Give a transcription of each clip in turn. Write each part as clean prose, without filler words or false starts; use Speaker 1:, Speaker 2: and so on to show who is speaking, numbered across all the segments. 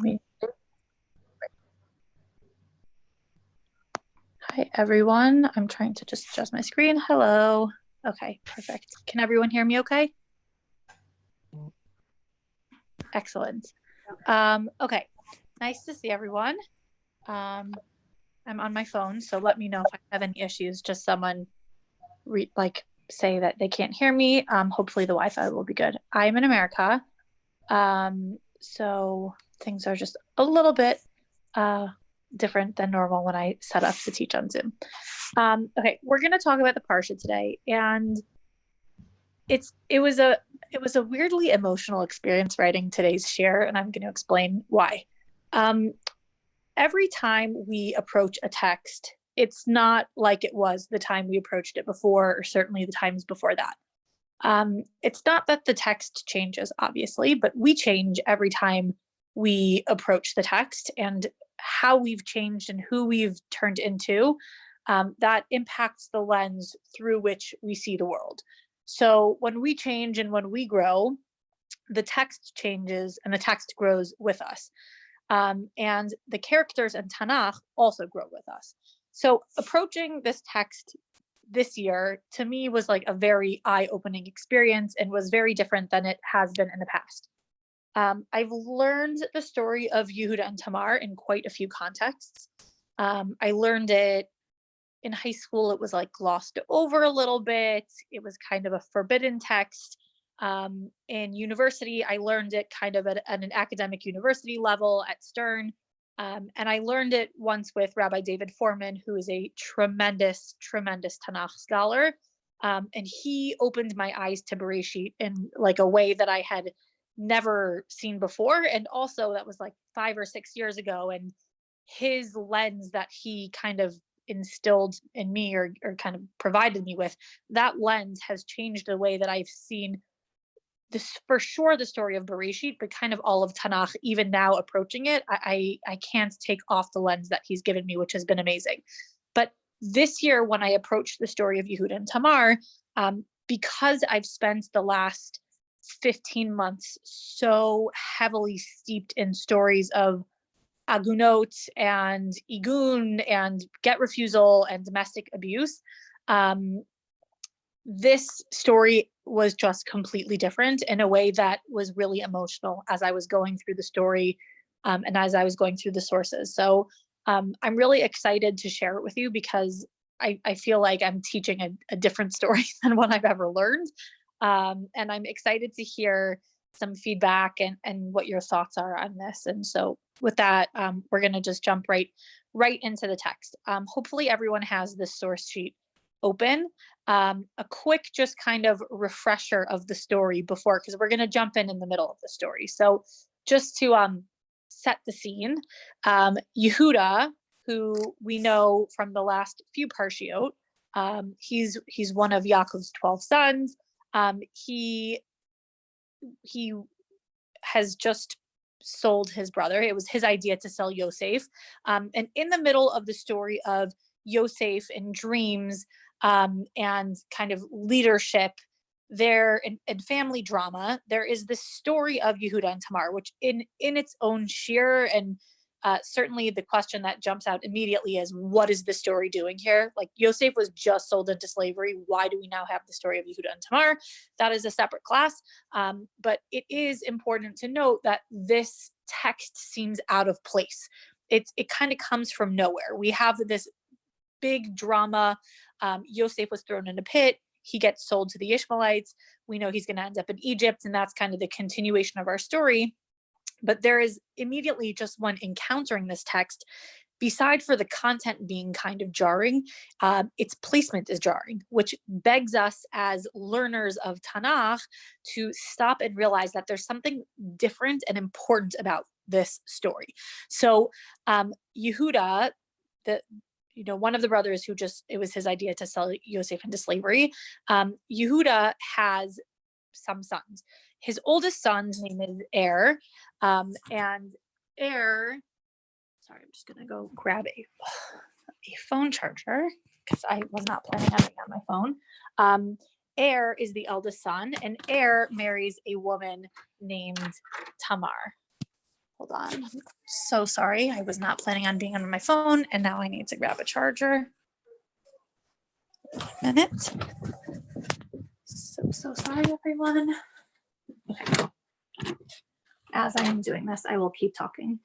Speaker 1: Hi, everyone. I'm trying to just adjust my screen. Hello. Okay, perfect. Can everyone hear me okay? Excellent. Okay, nice to see everyone. I'm on my phone, so let me know if I have any issues. Just someone say that they can't hear me. Hopefully the Wi-Fi will be good. I'm in America, so things are just a little bit different than normal when I set up to teach on Zoom. Okay, we're going to talk about the Parsha today, and it was a weirdly emotional experience writing today's Shiur, and I'm going to explain why. Every time we approach a text, it's not like it was the time we approached it before, or certainly the times before that. It's not that the text changes, obviously, but we change every time we approach the text, and how we've changed and who we've turned into, that impacts the lens through which we see the world. So when we change and when we grow, the text changes and the text grows with us. And the characters in Tanakh also grow with us. So approaching this text this year, to me, was like a very eye-opening experience and was very different than it has been in the past. I've learned the story of Yehuda and Tamar in quite a few contexts. I learned it in high school. It was like glossed over a little bit. It was kind of a forbidden text. In university, I learned it kind of at an academic university level at Stern. And I learned it once with Rabbi David Foreman, who is a tremendous, tremendous Tanakh scholar. And he opened my eyes to Bereshit in like a way that I had never seen before. And also that was like 5 or 6 years ago. And his lens that he kind of instilled in me or kind of provided me with, that lens has changed the way that I've seen this, for sure, the story of Bereshit, but kind of all of Tanakh. Even now approaching it, I can't take off the lens that he's given me, which has been amazing. But this year, when I approached the story of Yehuda and Tamar, because I've spent the last 15 months so heavily steeped in stories of agunot and igun and get refusal and domestic abuse, this story was just completely different in a way that was really emotional as I was going through the story, and as I was going through the sources. So I'm really excited to share it with you because I feel like I'm teaching a different story than what I've ever learned. And I'm excited to hear some feedback and what your thoughts are on this. And so with that, we're going to just jump right into the text. Hopefully everyone has this source sheet open. A quick just kind of refresher of the story before, because we're going to jump in the middle of the story. So just to set the scene, Yehuda, who we know from the last few parshiot, he's one of Yaakov's 12 sons. He has just sold his brother. It was his idea to sell Yosef. And in the middle of the story of Yosef and dreams, and kind of leadership there and family drama, there is this story of Yehuda and Tamar, which in its own Shiur, and certainly the question that jumps out immediately is, what is the story doing here? Like, Yosef was just sold into slavery. Why do we now have the story of Yehuda and Tamar? That is a separate class. But it is important to note that this text seems out of place. It kind of comes from nowhere. We have this big drama. Yosef was thrown in a pit. He gets sold to the Ishmaelites. We know he's going to end up in Egypt, and that's kind of the continuation of our story. But there is immediately, just when encountering this text, beside for the content being kind of jarring, its placement is jarring, which begs us as learners of Tanakh to stop and realize that there's something different and important about this story. So Yehuda, one of the brothers who it was his idea to sell Yosef into slavery, Yehuda has some sons. His oldest son's name is and sorry, I'm just gonna go grab a phone charger because I was not planning on being on my phone. Is the eldest son, and marries a woman named Tamar. Hold on. I'm so sorry. I was not planning on being on my phone, and now I need to grab a charger. 1 minute. So sorry, everyone. Okay. As I am doing this, I will keep talking.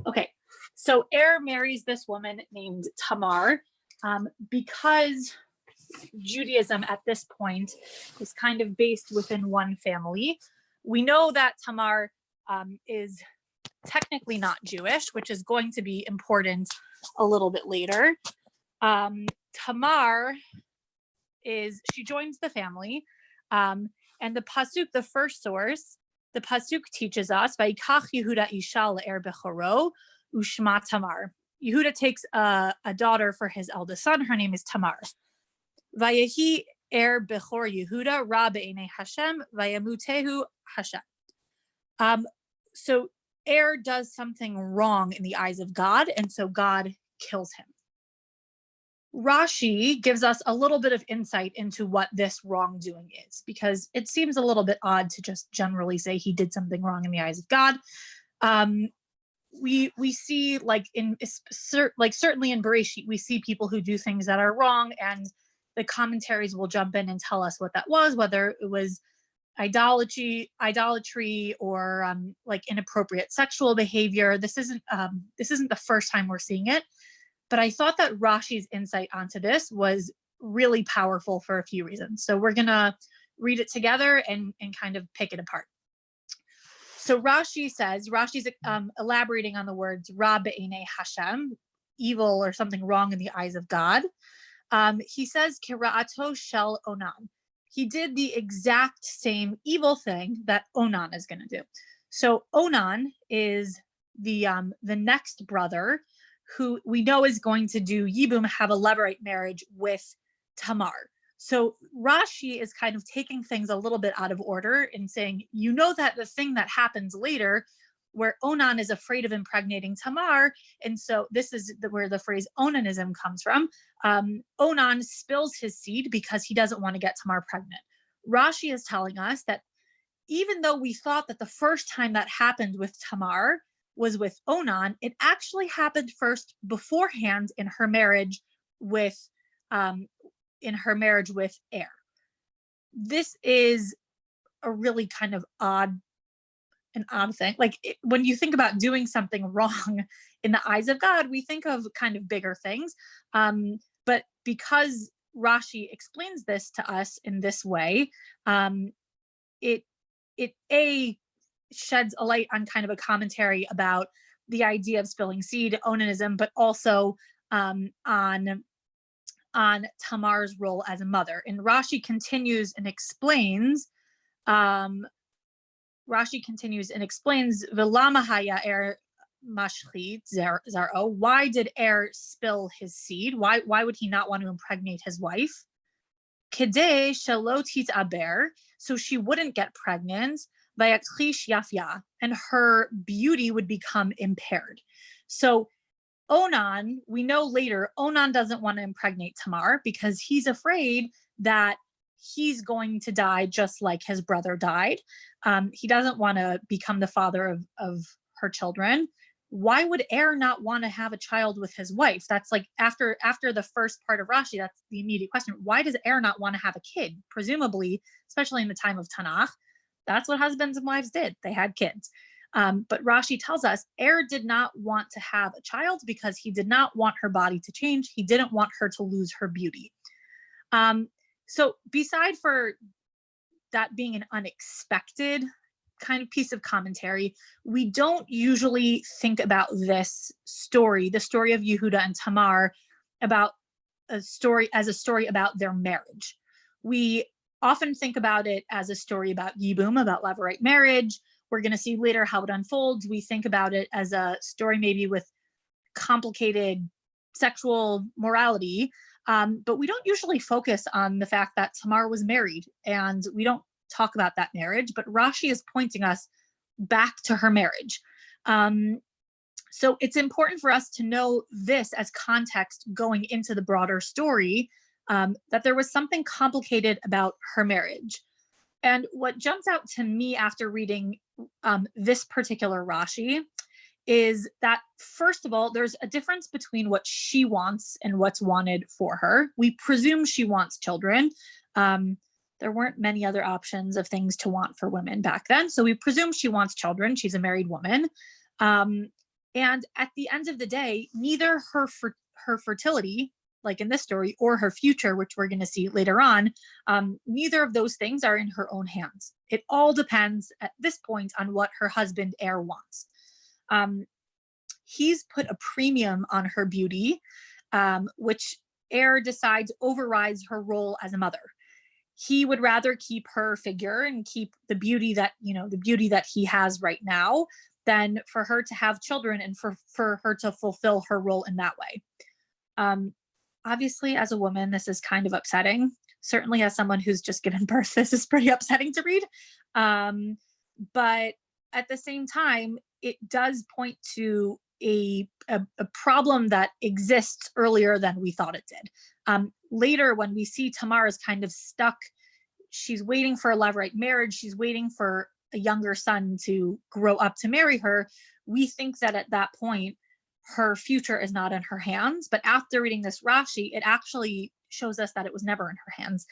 Speaker 1: Okay. So marries this woman named Tamar because Judaism at this point is kind of based within one family. We know that Tamar is technically not Jewish, which is going to be important a little bit later. Tamar she joins the family, and the pasuk, the first source, the pasuk teaches us, "Vayikach Yehuda isha le'er bechoro ushma Tamar." Yehuda takes a daughter for his eldest son. Her name is Tamar. Vayehi bechor Yehuda ra be'enei Hashem vayamutehu Hashem. So does something wrong in the eyes of God, and so God kills him. Rashi gives us a little bit of insight into what this wrongdoing is, because it seems a little bit odd to just generally say he did something wrong in the eyes of God. We see certainly in Bereshit, we see people who do things that are wrong, and the commentaries will jump in and tell us what that was, whether it was idolatry or inappropriate sexual behavior. This isn't the first time we're seeing it. But I thought that Rashi's insight onto this was really powerful for a few reasons. So we're going to read it together and kind of pick it apart. So Rashi's elaborating on the words Ra be'enei Hashem, evil or something wrong in the eyes of God. He says, Kira'ato shel Onan. He did the exact same evil thing that Onan is going to do. So Onan is the next brother who we know is going to do Yibum, have a levirate marriage with Tamar. So Rashi is kind of taking things a little bit out of order and saying, that the thing that happens later where Onan is afraid of impregnating Tamar, and so this is where the phrase Onanism comes from. Onan spills his seed because he doesn't want to get Tamar pregnant. Rashi is telling us that even though we thought that the first time that happened with Tamar was with Onan, it actually happened first beforehand in her marriage with This is a really kind of odd thing. When you think about doing something wrong in the eyes of God, we think of kind of bigger things. But because Rashi explains this to us in this way, it sheds a light on kind of a commentary about the idea of spilling seed, onanism, but also on Tamar's role as a mother. And Rashi continues and explains, Vilama haya mashchit zaro. Why did spill his seed? Why would he not want to impregnate his wife? Kedei shelo titaber, so she wouldn't get pregnant. Vayaklish yafya, and her beauty would become impaired. So Onan, we know later, Onan doesn't want to impregnate Tamar because he's afraid that he's going to die just like his brother died. He doesn't want to become the father of her children. Why would not want to have a child with his wife? That's like after the first part of Rashi, that's the immediate question. Why does not want to have a kid? Presumably, especially in the time of Tanakh, that's what husbands and wives did. They had kids. But Rashi tells us did not want to have a child because he did not want her body to change. He didn't want her to lose her beauty. So beside for that being an unexpected kind of piece of commentary, we don't usually think about this story, the story of Yehuda and Tamar, about a story about their marriage. We often think about it as a story about Yibum, about levirate marriage. We're going to see later how it unfolds. We think about it as a story maybe with complicated sexual morality, but we don't usually focus on the fact that Tamar was married, and we don't talk about that marriage, but Rashi is pointing us back to her marriage. So it's important for us to know this as context going into the broader story, that there was something complicated about her marriage. And what jumps out to me after reading this particular Rashi is that, first of all, there's a difference between what she wants and what's wanted for her. We presume she wants children. There weren't many other options of things to want for women back then. So we presume she wants children. She's a married woman. And at the end of the day, neither her fertility, like in this story, or her future, which we're going to see later on, neither of those things are in her own hands. It all depends at this point on what her husband, Er, wants. He's put a premium on her beauty, which Er decides overrides her role as a mother. He would rather keep her figure and keep the beauty that he has right now than for her to have children and for her to fulfill her role in that way. Obviously, as a woman, this is kind of upsetting. Certainly as someone who's just given birth, this is pretty upsetting to read. But at the same time, it does point to a problem that exists earlier than we thought it did. Later, when we see Tamar is kind of stuck, she's waiting for a levirate marriage, she's waiting for a younger son to grow up to marry her, we think that at that point, her future is not in her hands. But after reading this Rashi, it actually shows us that it was never in her hands.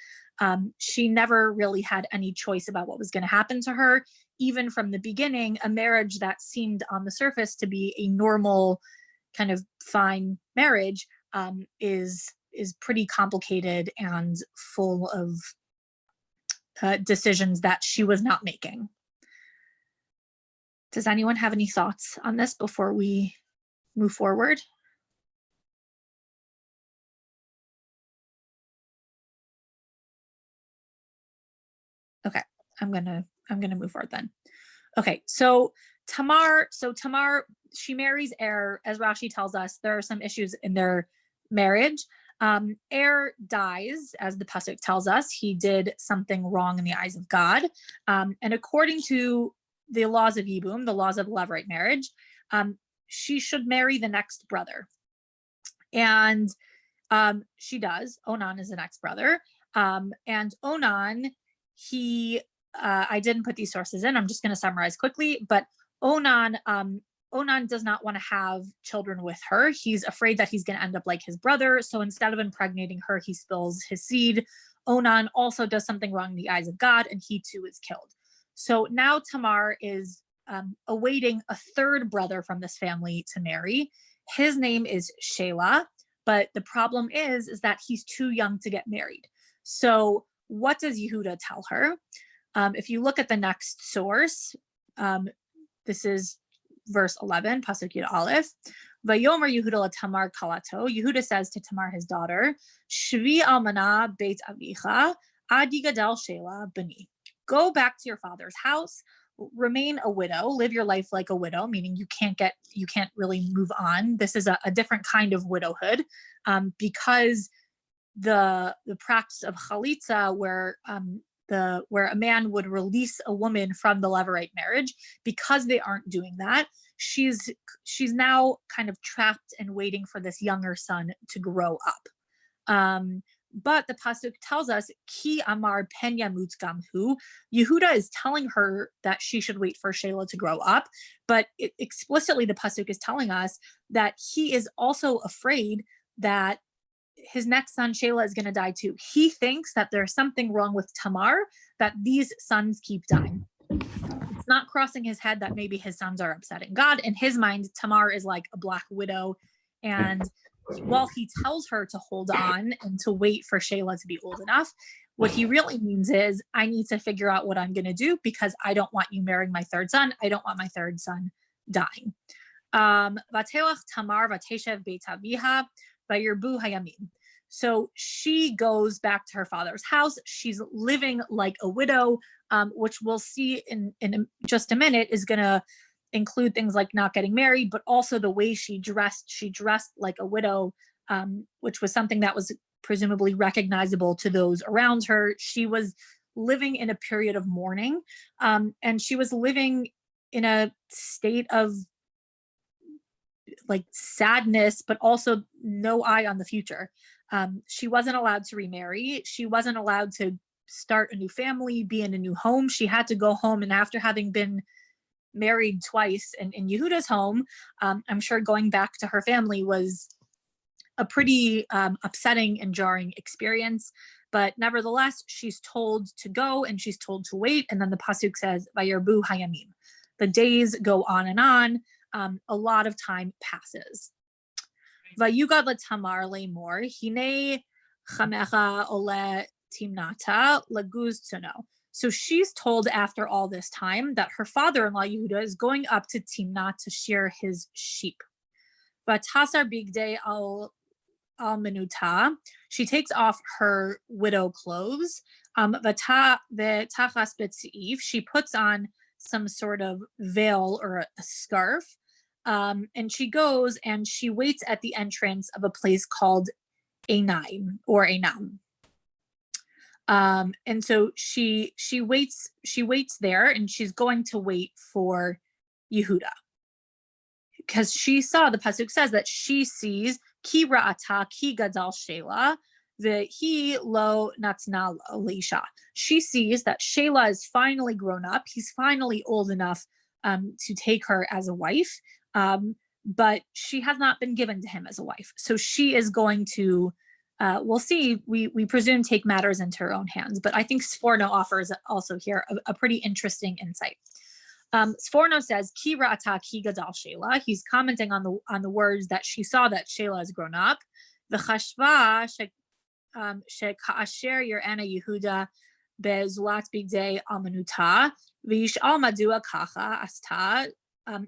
Speaker 1: She never really had any choice about what was going to happen to her. Even from the beginning, a marriage that seemed on the surface to be a normal kind of fine marriage is pretty complicated and full of decisions that she was not making. Does anyone have any thoughts on this before we move forward? Okay, I'm gonna move forward then. Okay, so Tamar, she marries Er. As Rashi tells us, there are some issues in their marriage. Er dies, as the pasuk tells us. He did something wrong in the eyes of God, and according to the laws of Yibum, the laws of levirate marriage, she should marry the next brother, and she does. Onan is the next brother, and Onan, I didn't put these sources in. I'm just going to summarize quickly, but Onan does not want to have children with her. He's afraid that he's going to end up like his brother. So instead of impregnating her, he spills his seed. Onan also does something wrong in the eyes of God, and he too is killed. So now Tamar is awaiting a third brother from this family to marry. His name is Shelah, but the problem is that he's too young to get married. So what does Yehuda tell her? If you look at the next source, this is verse 11, pasuk Yud Aleph. Vayomer Yehuda Tamar kalato. Yehuda says to Tamar, his daughter, Shvi almana beit avicha adi gadal Shelah bani. Go back to your father's house, remain a widow, live your life like a widow, meaning you can't really move on. This is a different kind of widowhood, because the practice of chalitza, where a man would release a woman from the levirate marriage, because they aren't doing that, she's now kind of trapped and waiting for this younger son to grow up. But the pasuk tells us, Ki Amar Penya Mutzgamhu. Yehuda is telling her that she should wait for Shelah to grow up, but explicitly the pasuk is telling us that he is also afraid that his next son Shelah is going to die too. He thinks that there's something wrong with Tamar, that these sons keep dying. It's not crossing his head that maybe his sons are upsetting God. In his mind, Tamar is like a black widow, and while he tells her to hold on and to wait for Shelah to be old enough, what he really means is, I need to figure out what I'm going to do, because I don't want you marrying my third son. I don't want my third son dying. Vatelach Tamar vateshev beit aviha vayirbu hayamim. So she goes back to her father's house. She's living like a widow, which we'll see in just a minute is going to include things like not getting married, but also the way she dressed. She dressed like a widow, which was something that was presumably recognizable to those around her. She was living in a period of mourning, and she was living in a state of like sadness, but also no eye on the future. She wasn't allowed to remarry. She wasn't allowed to start a new family, be in a new home. She had to go home, and after having been married twice in Yehuda's home, I'm sure going back to her family was a pretty upsetting and jarring experience. But nevertheless, she's told to go and she's told to wait. And then the pasuk says, "Vayarbu hayamim." The days go on and on. A lot of time passes. Vayugad leTamar le'mor hine chamecha ole timnata laguz tzuno. So she's told after all this time that her father-in-law Yehuda is going up to Timnah to shear his sheep. Vatasar bigdei al menuta. She takes off her widow clothes. She puts on some sort of veil or a scarf. And she goes and she waits at the entrance of a place called Enaim or Enam. And so she waits there, and she's going to wait for Yehuda. Because she saw, the pasuk says that she sees ki ra'ata ki gadal shela vehi lo natna leisha. She sees that Shela is finally grown up. He's finally old enough to take her as a wife, but she has not been given to him as a wife. So she is going to, we'll see, we presume, take matters into her own hands. But I think Sforno offers also here a pretty interesting insight. Sforno says, Ki ra'ata ki gadal Shela. He's commenting on the words that she saw that Shela has grown up. V'chashva sheka'asher yer'ena Yehuda bezulat bigdei almanuta v'yish'al madua kacha asta.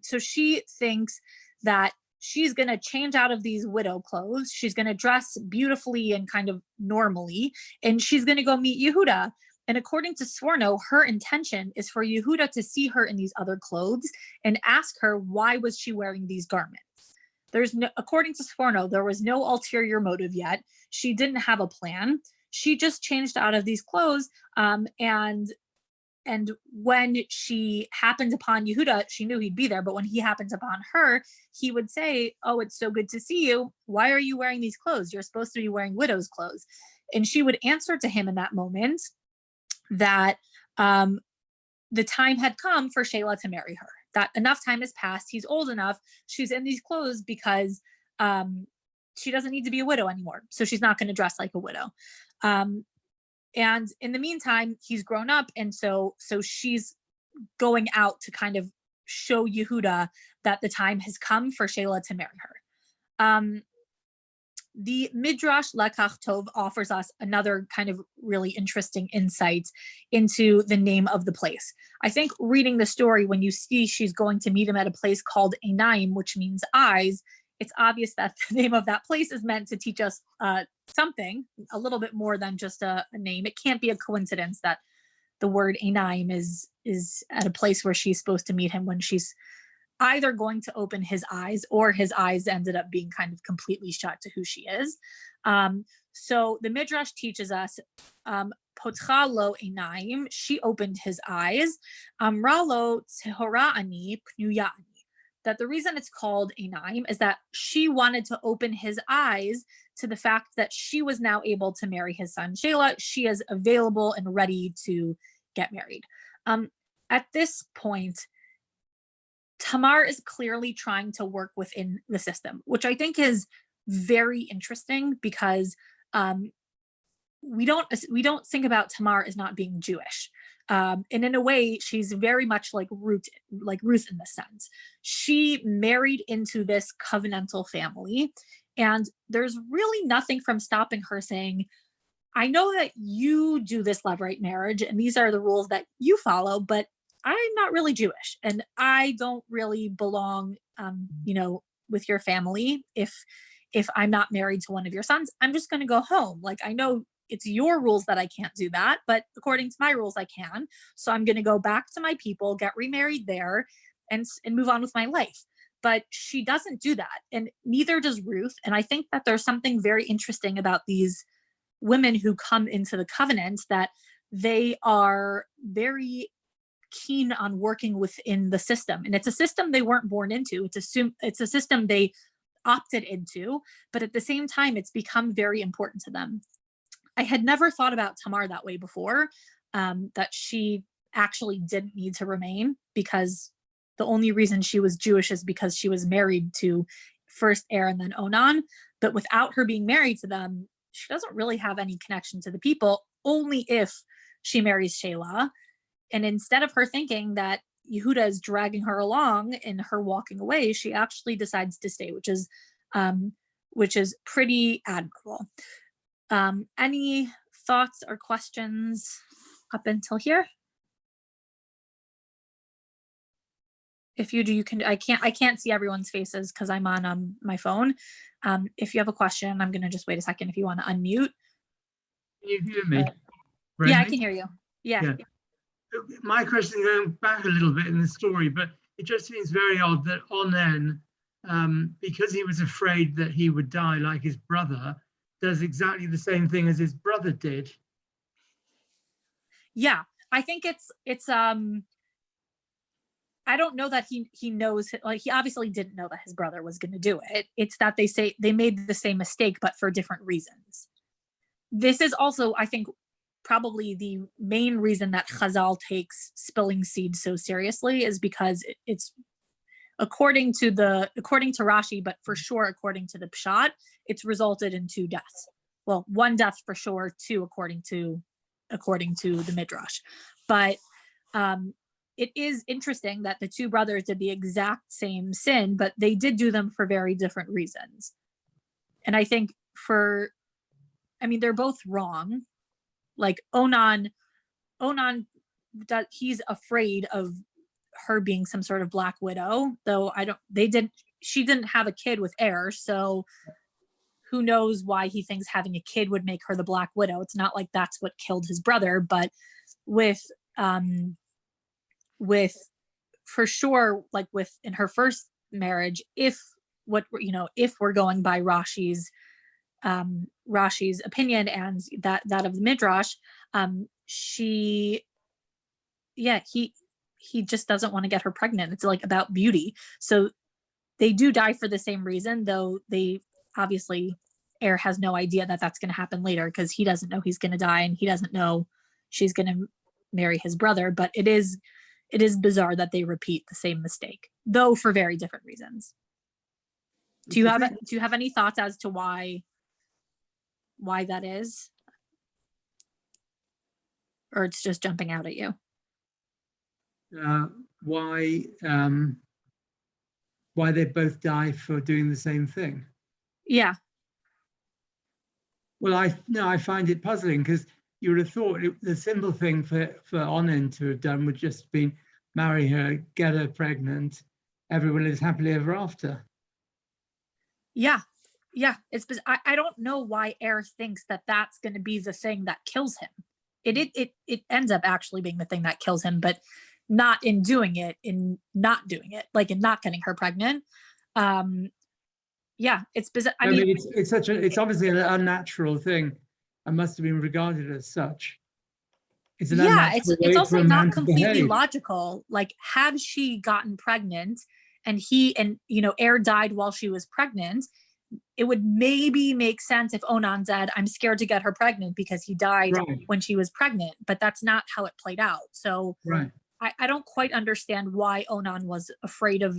Speaker 1: So she thinks that she's going to change out of these widow clothes. She's going to dress beautifully and kind of normally, and she's going to go meet Yehuda. And according to Sforno, her intention is for Yehuda to see her in these other clothes and ask her, why was she wearing these garments? According to Sforno, there was no ulterior motive yet. She didn't have a plan. She just changed out of these clothes. And when she happened upon Yehuda, she knew he'd be there. But when he happened upon her, he would say, "Oh, it's so good to see you. Why are you wearing these clothes? You're supposed to be wearing widow's clothes." And she would answer to him in that moment that the time had come for Shela to marry her, that enough time has passed. He's old enough. She's in these clothes because she doesn't need to be a widow anymore. So she's not going to dress like a widow. And in the meantime, he's grown up. And so she's going out to kind of show Yehuda that the time has come for Shela to marry her. The Midrash Lekach Tov offers us another kind of really interesting insight into the name of the place. I think reading the story, when you see she's going to meet him at a place called Enaim, which means eyes, it's obvious that the name of that place is meant to teach us something, a little bit more than just a name. It can't be a coincidence that the word Enaim is at a place where she's supposed to meet him when she's either going to open his eyes, or his eyes ended up being kind of completely shut to who she is. So the Midrash teaches us, Potcha lo enaim, she opened his eyes. Amra lo tehora ani pnuya ani. That the reason it's called enaim is that she wanted to open his eyes to the fact that she was now able to marry his son Shela. She is available and ready to get married. At this point, Tamar is clearly trying to work within the system, which I think is very interesting, because we don't think about Tamar as not being Jewish. And in a way, she's very much like Ruth in this sense. She married into this covenantal family, and there's really nothing from stopping her saying, I know that you do this levirate marriage, and these are the rules that you follow, but I'm not really Jewish, and I don't really belong, with your family. If I'm not married to one of your sons, I'm just going to go home. Like, I know it's your rules that I can't do that, but according to my rules, I can. So I'm going to go back to my people, get remarried there, and move on with my life. But she doesn't do that, and neither does Ruth. And I think that there's something very interesting about these women who come into the covenant, that they are very keen on working within the system. And it's a system they weren't born into. It's a system they opted into, but at the same time, it's become very important to them. I had never thought about Tamar that way before, that she actually didn't need to remain because the only reason she was Jewish is because she was married to first Er and then Onan. But without her being married to them, she doesn't really have any connection to the people, only if she marries Shelah. And instead of her thinking that Yehuda is dragging her along and her walking away, she actually decides to stay, which is pretty admirable. Any thoughts or questions up until here? If you do, you can. I can't see everyone's faces because I'm on my phone. If you have a question, I'm gonna just wait a second. If you want to unmute.
Speaker 2: Can you hear me?
Speaker 1: Yeah, I can hear you. Yeah.
Speaker 2: My question, going back a little bit in the story, but it just seems very odd that Onan, because he was afraid that he would die like his brother, does exactly the same thing as his brother did.
Speaker 1: Yeah, I think it's I don't know that he knows, like, he obviously didn't know that his brother was going to do it. It's that they say they made the same mistake, but for different reasons. This is also, I think, probably the main reason that Chazal takes spilling seeds so seriously is because it's according to Rashi, but for sure according to the Pshat, it's resulted in 2 deaths. Well, 1 death for sure, 2 according to the Midrash. But it is interesting that the 2 brothers did the exact same sin, but they did do them for very different reasons. And I think they're both wrong. Like Onan, he's afraid of her being some sort of black widow, though she didn't have a kid with Er, so who knows why he thinks having a kid would make her the black widow. It's not like that's what killed his brother, but with for sure, like in her first marriage, if we're going by Rashi's opinion and that of the Midrash, he just doesn't want to get her pregnant. It's like about beauty. So they do die for the same reason, though they obviously, Er has no idea that that's going to happen later because he doesn't know he's going to die and he doesn't know she's going to marry his brother. But it is bizarre that they repeat the same mistake, though for very different reasons. Do you have any thoughts as to why that is? Or it's just jumping out at you?
Speaker 2: Why they both die for doing the same thing?
Speaker 1: Yeah.
Speaker 2: Well, I find it puzzling because you would have thought the simple thing for Onan to have done would just be marry her, get her pregnant, everyone lives happily ever after.
Speaker 1: Yeah. I don't know why Er thinks that that's going to be the thing that kills him. It ends up actually being the thing that kills him, but not in doing it, in not doing it, like in not getting her pregnant. It's bizarre. I mean,
Speaker 2: it's obviously an unnatural thing and must have been regarded as such. It's
Speaker 1: also not completely logical. Like, had she gotten pregnant and Er died while she was pregnant, it would maybe make sense if Onan said, I'm scared to get her pregnant because he died when she was pregnant, but that's not how it played out. So I don't quite understand why Onan was afraid of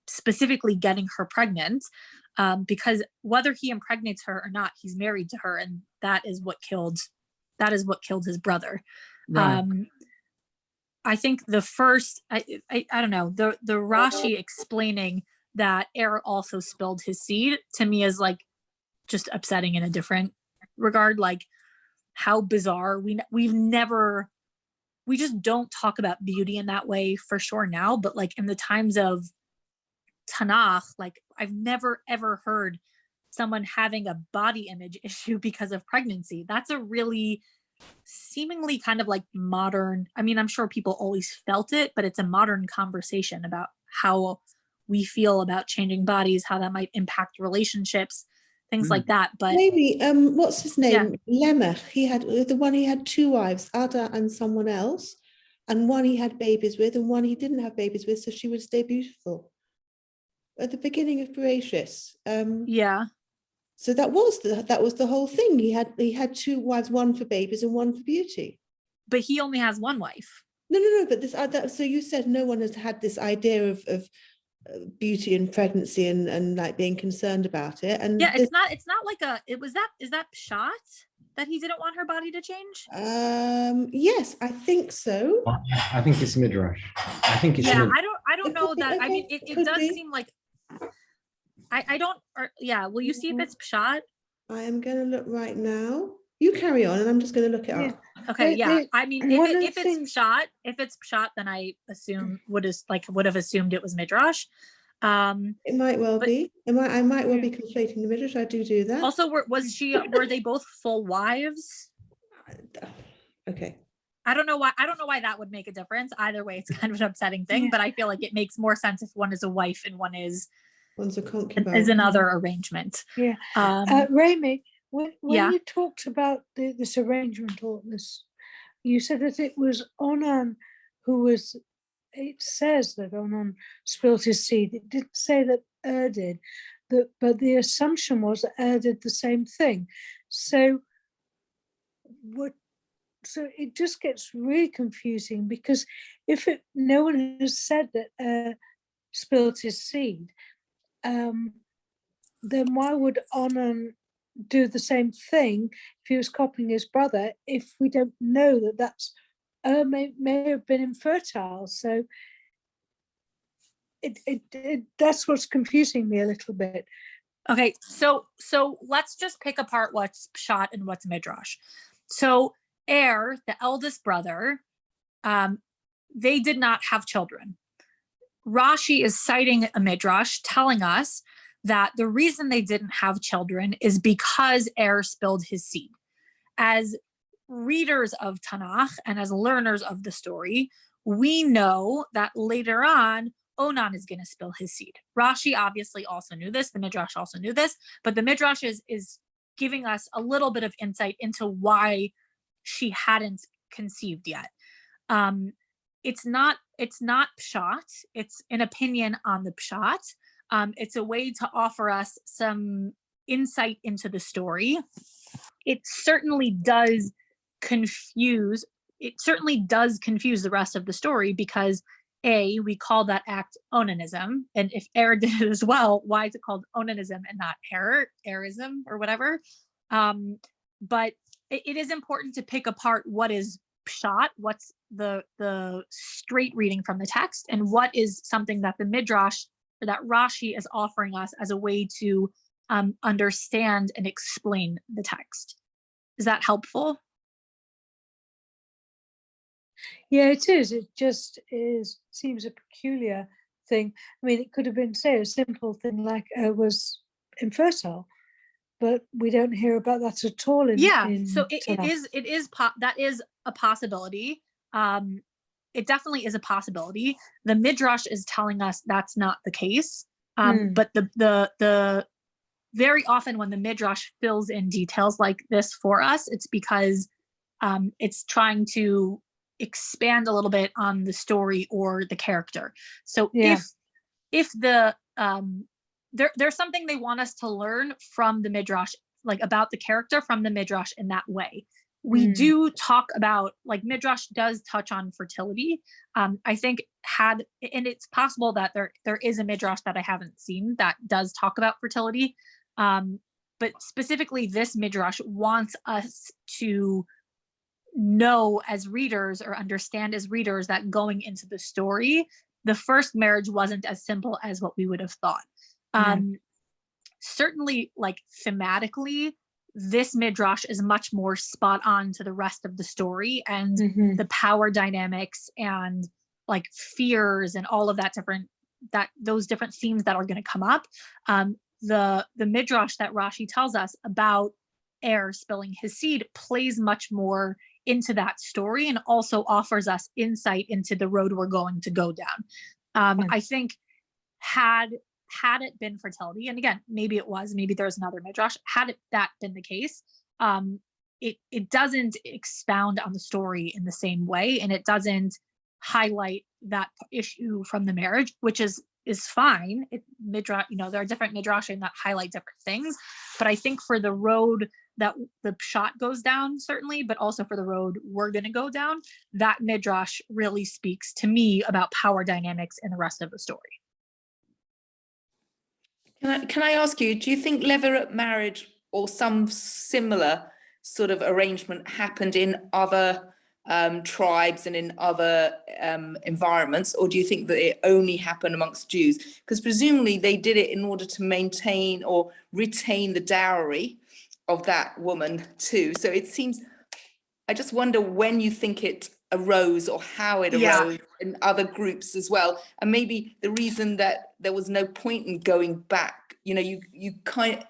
Speaker 1: specifically getting her pregnant, because whether he impregnates her or not, he's married to her, and that is what killed his brother. I think the first, I don't know, the Rashi explaining that Er also spilled his seed to me is like just upsetting in a different regard. Like, how bizarre. We just don't talk about beauty in that way for sure now, but like in the times of Tanakh, like I've never ever heard someone having a body image issue because of pregnancy. That's a really seemingly kind of like modern, I mean, I'm sure people always felt it, but it's a modern conversation about how we feel about changing bodies, how that might impact relationships, things like that. But
Speaker 3: maybe what's his name? Lemech. He had 2 wives, Ada and someone else, and one he had babies with, and one he didn't have babies with, so she would stay beautiful. At the beginning of Parashah. So that was the whole thing. He had 2 wives, one for babies and one for beauty.
Speaker 1: But he only has 1 wife.
Speaker 3: No. But so you said no one has had this idea of beauty and pregnancy and like being concerned about it. And
Speaker 1: yeah, it's not like is that Pshat that he didn't want her body to change?
Speaker 3: Yes, I think so.
Speaker 4: I think it's Midrash. I think it's
Speaker 1: Yeah,
Speaker 4: Midrash.
Speaker 1: I don't know that. I mean, it does seem like I don't. Yeah, will you see if it's Pshat?
Speaker 3: I am going to look right now. You carry on, and I'm just going to look it up.
Speaker 1: Okay, yeah. I mean, if it's Pshat, then I would have assumed it was Midrash.
Speaker 3: It might well be. I might well be conflating the Midrash. I do that.
Speaker 1: Also, were they both full wives?
Speaker 3: Okay.
Speaker 1: I don't know why that would make a difference. Either way, it's kind of an upsetting thing, but I feel like it makes more sense if one is a wife and one's a concubine. Is another arrangement.
Speaker 5: Yeah. Ramie, when you talked about this arrangement or this, you said that it was Onan who was. It says that Onan spilled his seed. It didn't say that did. But the assumption was that did the same thing. So it just gets really confusing, because if no one has said that spilled his seed, then why would Onan do the same thing if he was copying his brother, if we don't know that that's may have been infertile? So that's what's confusing me a little bit.
Speaker 1: Okay, so let's just pick apart what's Pshat and what's Midrash. So the eldest brother, they did not have children. Rashi is citing a Midrash telling us that the reason they didn't have children is because spilled his seed. As readers of Tanakh and as learners of the story, we know that later on, Onan is going to spill his seed. Rashi obviously also knew this. The Midrash also knew this, but the Midrash is giving us a little bit of insight into why she hadn't conceived yet. It's not Pshat. It's an opinion on the Pshat. It's a way to offer us some insight into the story. It certainly does confuse the rest of the story, because we call that act onanism, and if did it as well, why is it called onanism and not erism or whatever? But it is important to pick apart what is Pshat, what's the straight reading from the text, and what is something that the Midrash or that Rashi is offering us as a way to understand and explain the text. Is that helpful?
Speaker 5: Yeah, it is. It just seems a peculiar thing. I mean, it could have been, say, a simple thing like was infertile, but we don't hear about that at all.
Speaker 1: So that is a possibility. It definitely is a possibility. The Midrash is telling us that's not the case. But the very often when the Midrash fills in details like this for us, it's because it's trying to expand a little bit on the story or the character. So if the there's something they want us to learn from the Midrash, like about the character from the Midrash in that way. We do talk about, like, Midrash does touch on fertility. I think and it's possible that there is a Midrash that I haven't seen that does talk about fertility. But specifically this Midrash wants us to know as readers, or understand as readers, that going into the story, the first marriage wasn't as simple as what we would have thought. Certainly, like, thematically, this Midrash is much more spot on to the rest of the story, and the power dynamics and like fears and all of those different themes that are going to come up. The Midrash that Rashi tells us about spilling his seed plays much more into that story, and also offers us insight into the road we're going to go down. I think had it been fertility, and again, maybe there's another Midrash, had that been the case, it doesn't expound on the story in the same way, and it doesn't highlight that issue from the marriage, which is fine. Midrash, there are different Midrashim that highlight different things, but I think for the road that the shot goes down, certainly, but also for the road we're going to go down, that midrash really speaks to me about power dynamics in the rest of the story.
Speaker 6: Can I ask you, do you think levirate marriage or some similar sort of arrangement happened in other tribes and in other environments, or do you think that it only happened amongst Jews? Because presumably they did it in order to maintain or retain the dowry of that woman too. So it seems, I just wonder when you think it arose or how it arose in other groups as well, and maybe the reason that there was no point in going back, you know, you kind of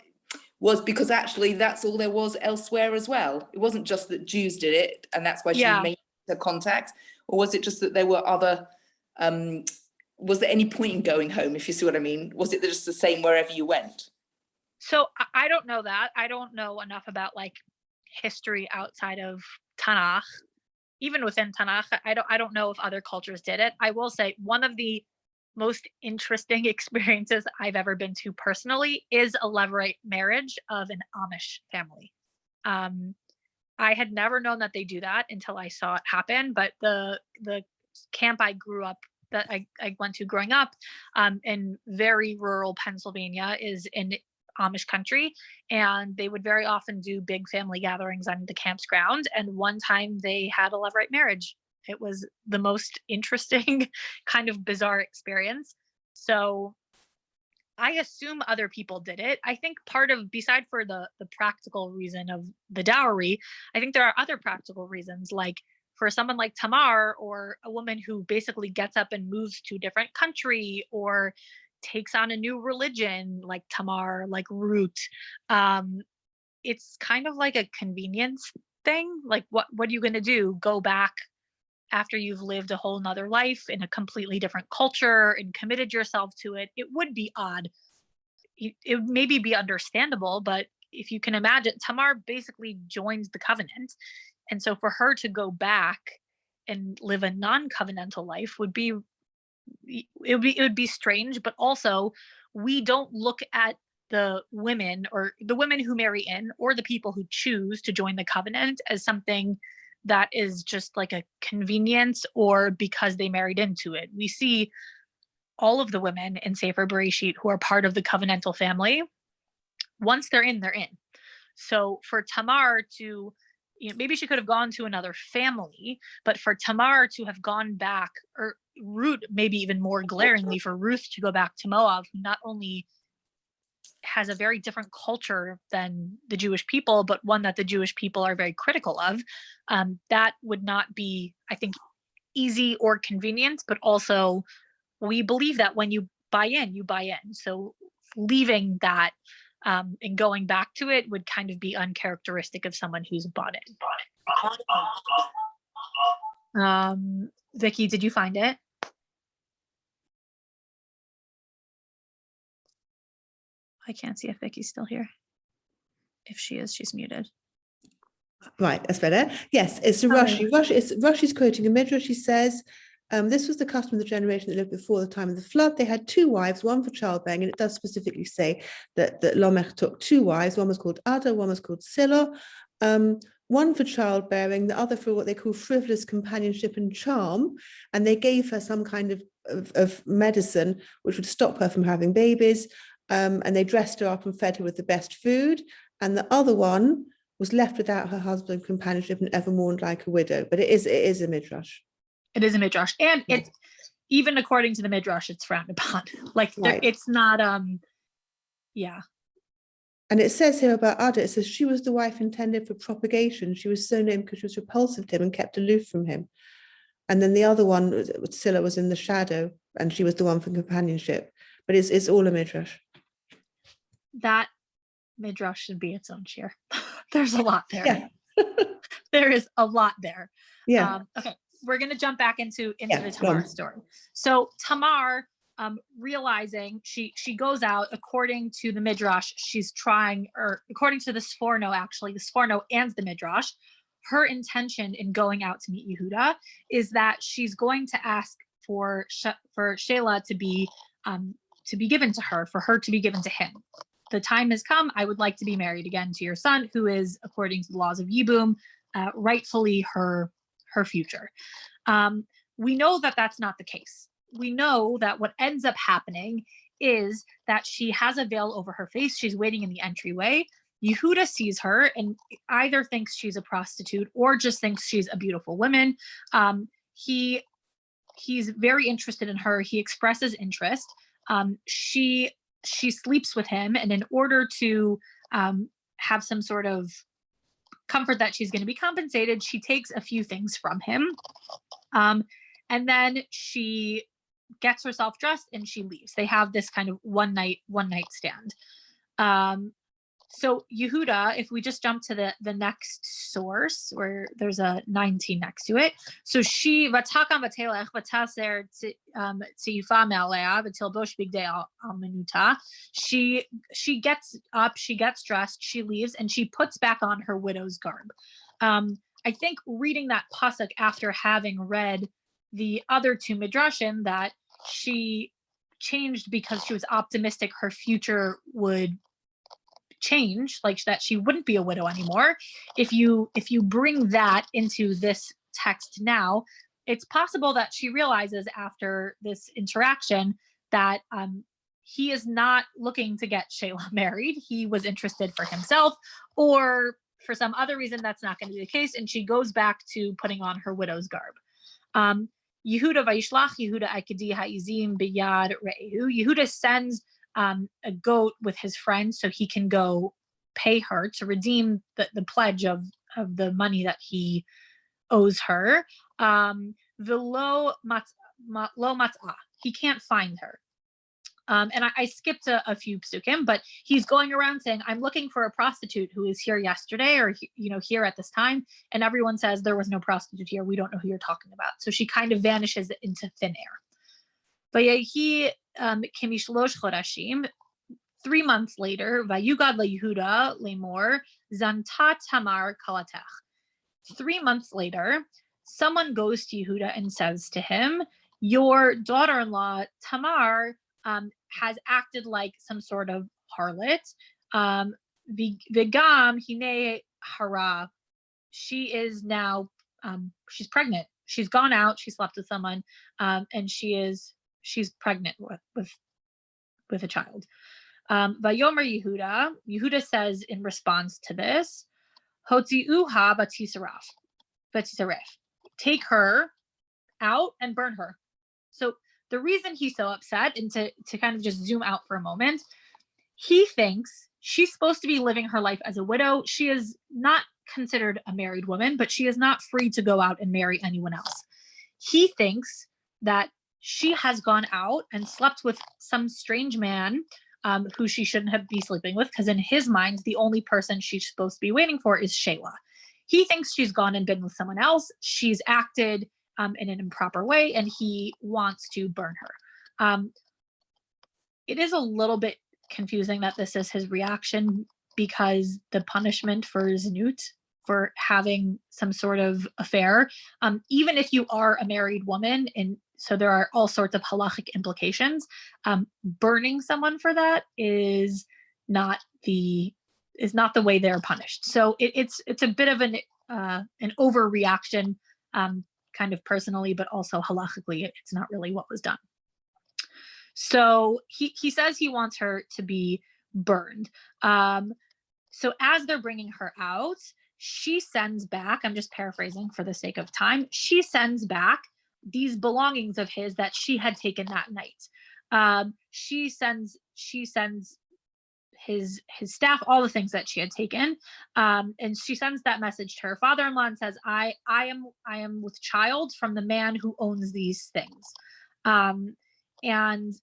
Speaker 6: was because actually that's all there was elsewhere as well. It wasn't just that Jews did it and that's why she made the contact, or was it just that there were other was there any point in going home, if you see what I mean? Was it just the same wherever you went?
Speaker 1: So I don't know that. I don't know enough about like history outside of Tanakh. Even within Tanakh, I don't know if other cultures did it. I will say one of the most interesting experiences I've ever been to personally is a levirate marriage of an Amish family. I had never known that they do that until I saw it happen, but the camp I grew up, that I went to growing up in very rural Pennsylvania, is in Amish country, and they would very often do big family gatherings on the camp's ground. And one time they had a levirate marriage. It was the most interesting kind of bizarre experience. So I assume other people did it. I think part of, beside for the practical reason of the dowry, I think there are other practical reasons, like for someone like Tamar, or a woman who basically gets up and moves to a different country or takes on a new religion like Tamar, like Ruth. It's kind of like a convenience thing. Like what are you going to do? Go back after you've lived a whole nother life in a completely different culture and committed yourself to it? It would be odd. It would maybe be understandable, but if you can imagine, Tamar basically joins the covenant. And so for her to go back and live a non-covenantal life would be strange. But also, we don't look at the women, or the women who marry in, or the people who choose to join the covenant, as something that is just like a convenience or because they married into it. We see all of the women in Sefer Bereshit who are part of the covenantal family. Once they're in, they're in. So for Tamar to, maybe she could have gone to another family, but for Tamar to have gone back, or Ruth, maybe even more glaringly for Ruth to go back to Moab, who not only has a very different culture than the Jewish people, but one that the Jewish people are very critical of, that would not be, I think, easy or convenient. But also, we believe that when you buy in, you buy in. So leaving that and going back to it would kind of be uncharacteristic of someone who's bought it. Vicky, did you find it? I can't see if Vicky's still here. If she is, she's muted.
Speaker 3: Right, that's better. Yes, it's a Rashi. Rashi's quoting a midrash. He says, this was the custom of the generation that lived before the time of the flood. They had two wives, one for childbearing, and it does specifically say that Lamech took two wives. One was called Ada, one was called Silla. One for childbearing, the other for what they call frivolous companionship and charm. And they gave her some kind of medicine which would stop her from having babies. And they dressed her up and fed her with the best food. And the other one was left without her husband, companionship, and ever mourned like a widow. But it is a midrash. It
Speaker 1: is a midrash, and it's even according to the midrash, it's frowned upon. Like it's not. Yeah.
Speaker 3: And it says here about Ada, it says she was the wife intended for propagation. She was so named because she was repulsive to him and kept aloof from him. And then the other one, Scylla, was in the shadow, and she was the one for companionship. But it's all a midrash.
Speaker 1: That midrash should be its own shiur. There's a lot there.
Speaker 3: Yeah.
Speaker 1: There is a lot there.
Speaker 3: Yeah.
Speaker 1: Okay, we're gonna jump back into the Tamar story. So Tamar, realizing she goes out, according to the midrash, she's trying, or according to the Sforno, actually, the Sforno and the midrash, her intention in going out to meet Yehuda is that she's going to ask for Shelah to be given to her, for her to be given to him. the time has come. I would like to be married again to your son, who is, according to the laws of Yibum, rightfully her future. We know that that's not the case. We know that what ends up happening is that she has a veil over her face. She's waiting in the entryway. Yehuda sees her and either thinks she's a prostitute or just thinks she's a beautiful woman. He's very interested in her. He expresses interest. She sleeps with him, and in order to have some sort of comfort that she's going to be compensated, she takes a few things from him. And then she gets herself dressed and she leaves. They have this kind of one night stand. So Yehuda, if we just jump to the next source where there's a 19 next to it. So she vatakam vatelech vataser tziyufa me'alea v'tilbosh bigdei al menuta. She gets up, she gets dressed, she leaves, and she puts back on her widow's garb. I think reading that pasuk after having read the other two midrashim that she changed because she was optimistic her future would change, like that she wouldn't be a widow anymore. If you bring that into this text now, it's possible that she realizes after this interaction that he is not looking to get Shayla married. He was interested for himself, or for some other reason that's not going to be the case, and she goes back to putting on her widow's garb. Yehuda vayishlach Yehuda aikadi ha'izim biyad re'ehu. Yehuda sends a goat with his friend so he can go pay her to redeem the pledge of the money that he owes her. Lo matzah. He can't find her. And I skipped a few psukim, but he's going around saying, I'm looking for a prostitute who was here yesterday or, here at this time. And everyone says there was no prostitute here. We don't know who you're talking about. So she kind of vanishes into thin air. Vayehi kemishlosh chodashim. 3 months later, vayugad leYehuda lemor zanta Tamar kalatech. 3 months later, someone goes to Yehuda and says to him, your daughter-in-law Tamar has acted like some sort of harlot. Vigam hine hara. She is now she's pregnant. She's gone out. She slept with someone, and she's pregnant with a child. Vayomer Yehuda. Yehuda says in response to this, Hotziuha batisaref. Take her out and burn her. So the reason he's so upset, and to kind of just zoom out for a moment, he thinks she's supposed to be living her life as a widow. She is not considered a married woman, but she is not free to go out and marry anyone else. He thinks that she has gone out and slept with some strange man who she shouldn't have be sleeping with, because in his mind, the only person she's supposed to be waiting for is Shayla. He thinks she's gone and been with someone else. She's acted in an improper way, and he wants to burn her. It is a little bit confusing that this is his reaction, because the punishment for Znut, for having some sort of affair, even if you are a married woman, and so there are all sorts of halachic implications, burning someone for that is not the way they're punished. So it's a bit of an overreaction, kind of personally, but also halachically, it's not really what was done. So he says he wants her to be burned. So as they're bringing her out, she sends back, I'm just paraphrasing for the sake of time, she sends back these belongings of his that she had taken that night. She sends his staff, all the things that she had taken, and she sends that message to her father-in-law and says, I am with child from the man who owns these things. And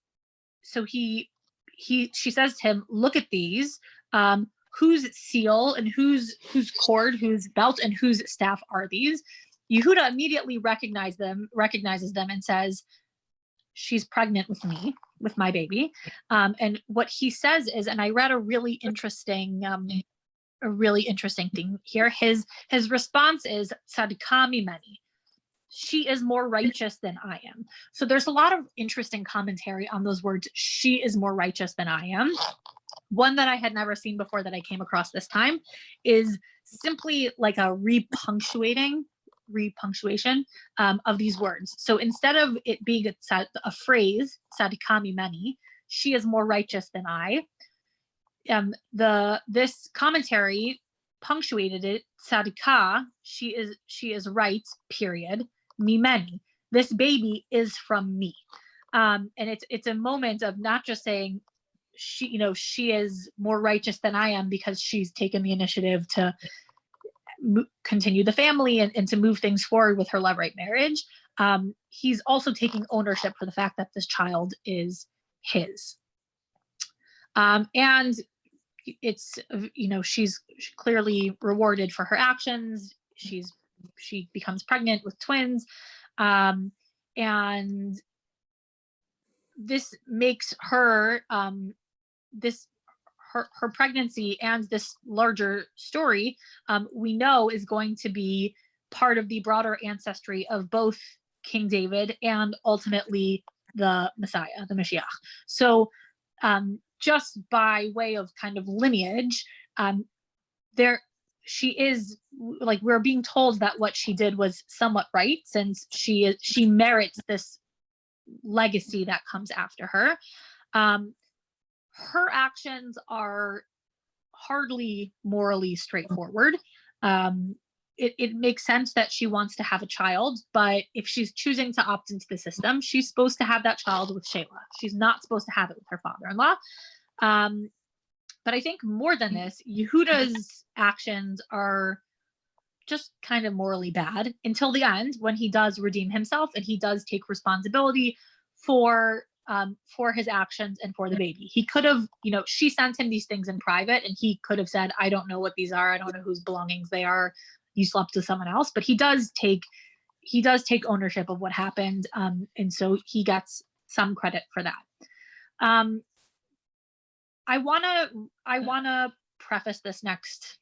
Speaker 1: so she says to him, look at these, whose seal and whose cord, whose belt, and whose staff are these? Yehuda immediately recognizes them and says, she's pregnant with me, with my baby. And what he says is, and I read a really interesting thing here. His response is, Tzadka mimeni. She is more righteous than I am. So there's a lot of interesting commentary on those words. She is more righteous than I am. One that I had never seen before that I came across this time is simply like a repunctuation of these words. So instead of it being a phrase, Sadikami many, she is more righteous than I. This commentary punctuated it, Sadika, she is right, period, me many. This baby is from me. And it's a moment of not just saying she is more righteous than I am because she's taken the initiative to continue the family and to move things forward with her levirate marriage. He's also taking ownership for the fact that this child is his. And it's, she's clearly rewarded for her actions. She becomes pregnant with twins. And this makes her, her pregnancy and this larger story, we know is going to be part of the broader ancestry of both King David and ultimately the Messiah, the Mashiach. So just by way of kind of lineage, she is, like, we're being told that what she did was somewhat right, since she merits this legacy that comes after her. Her actions are hardly morally straightforward. It makes sense that she wants to have a child, but if she's choosing to opt into the system, she's supposed to have that child with Shayla. She's not supposed to have it with her father-in-law. But I think more than this, Yehuda's actions are just kind of morally bad until the end, when he does redeem himself and he does take responsibility for his actions and for the baby. He could have, she sent him these things in private and he could have said, I don't know what these are. I don't know whose belongings they are. You slept with someone else. But he does take ownership of what happened. And so he gets some credit for that. I wanna preface this next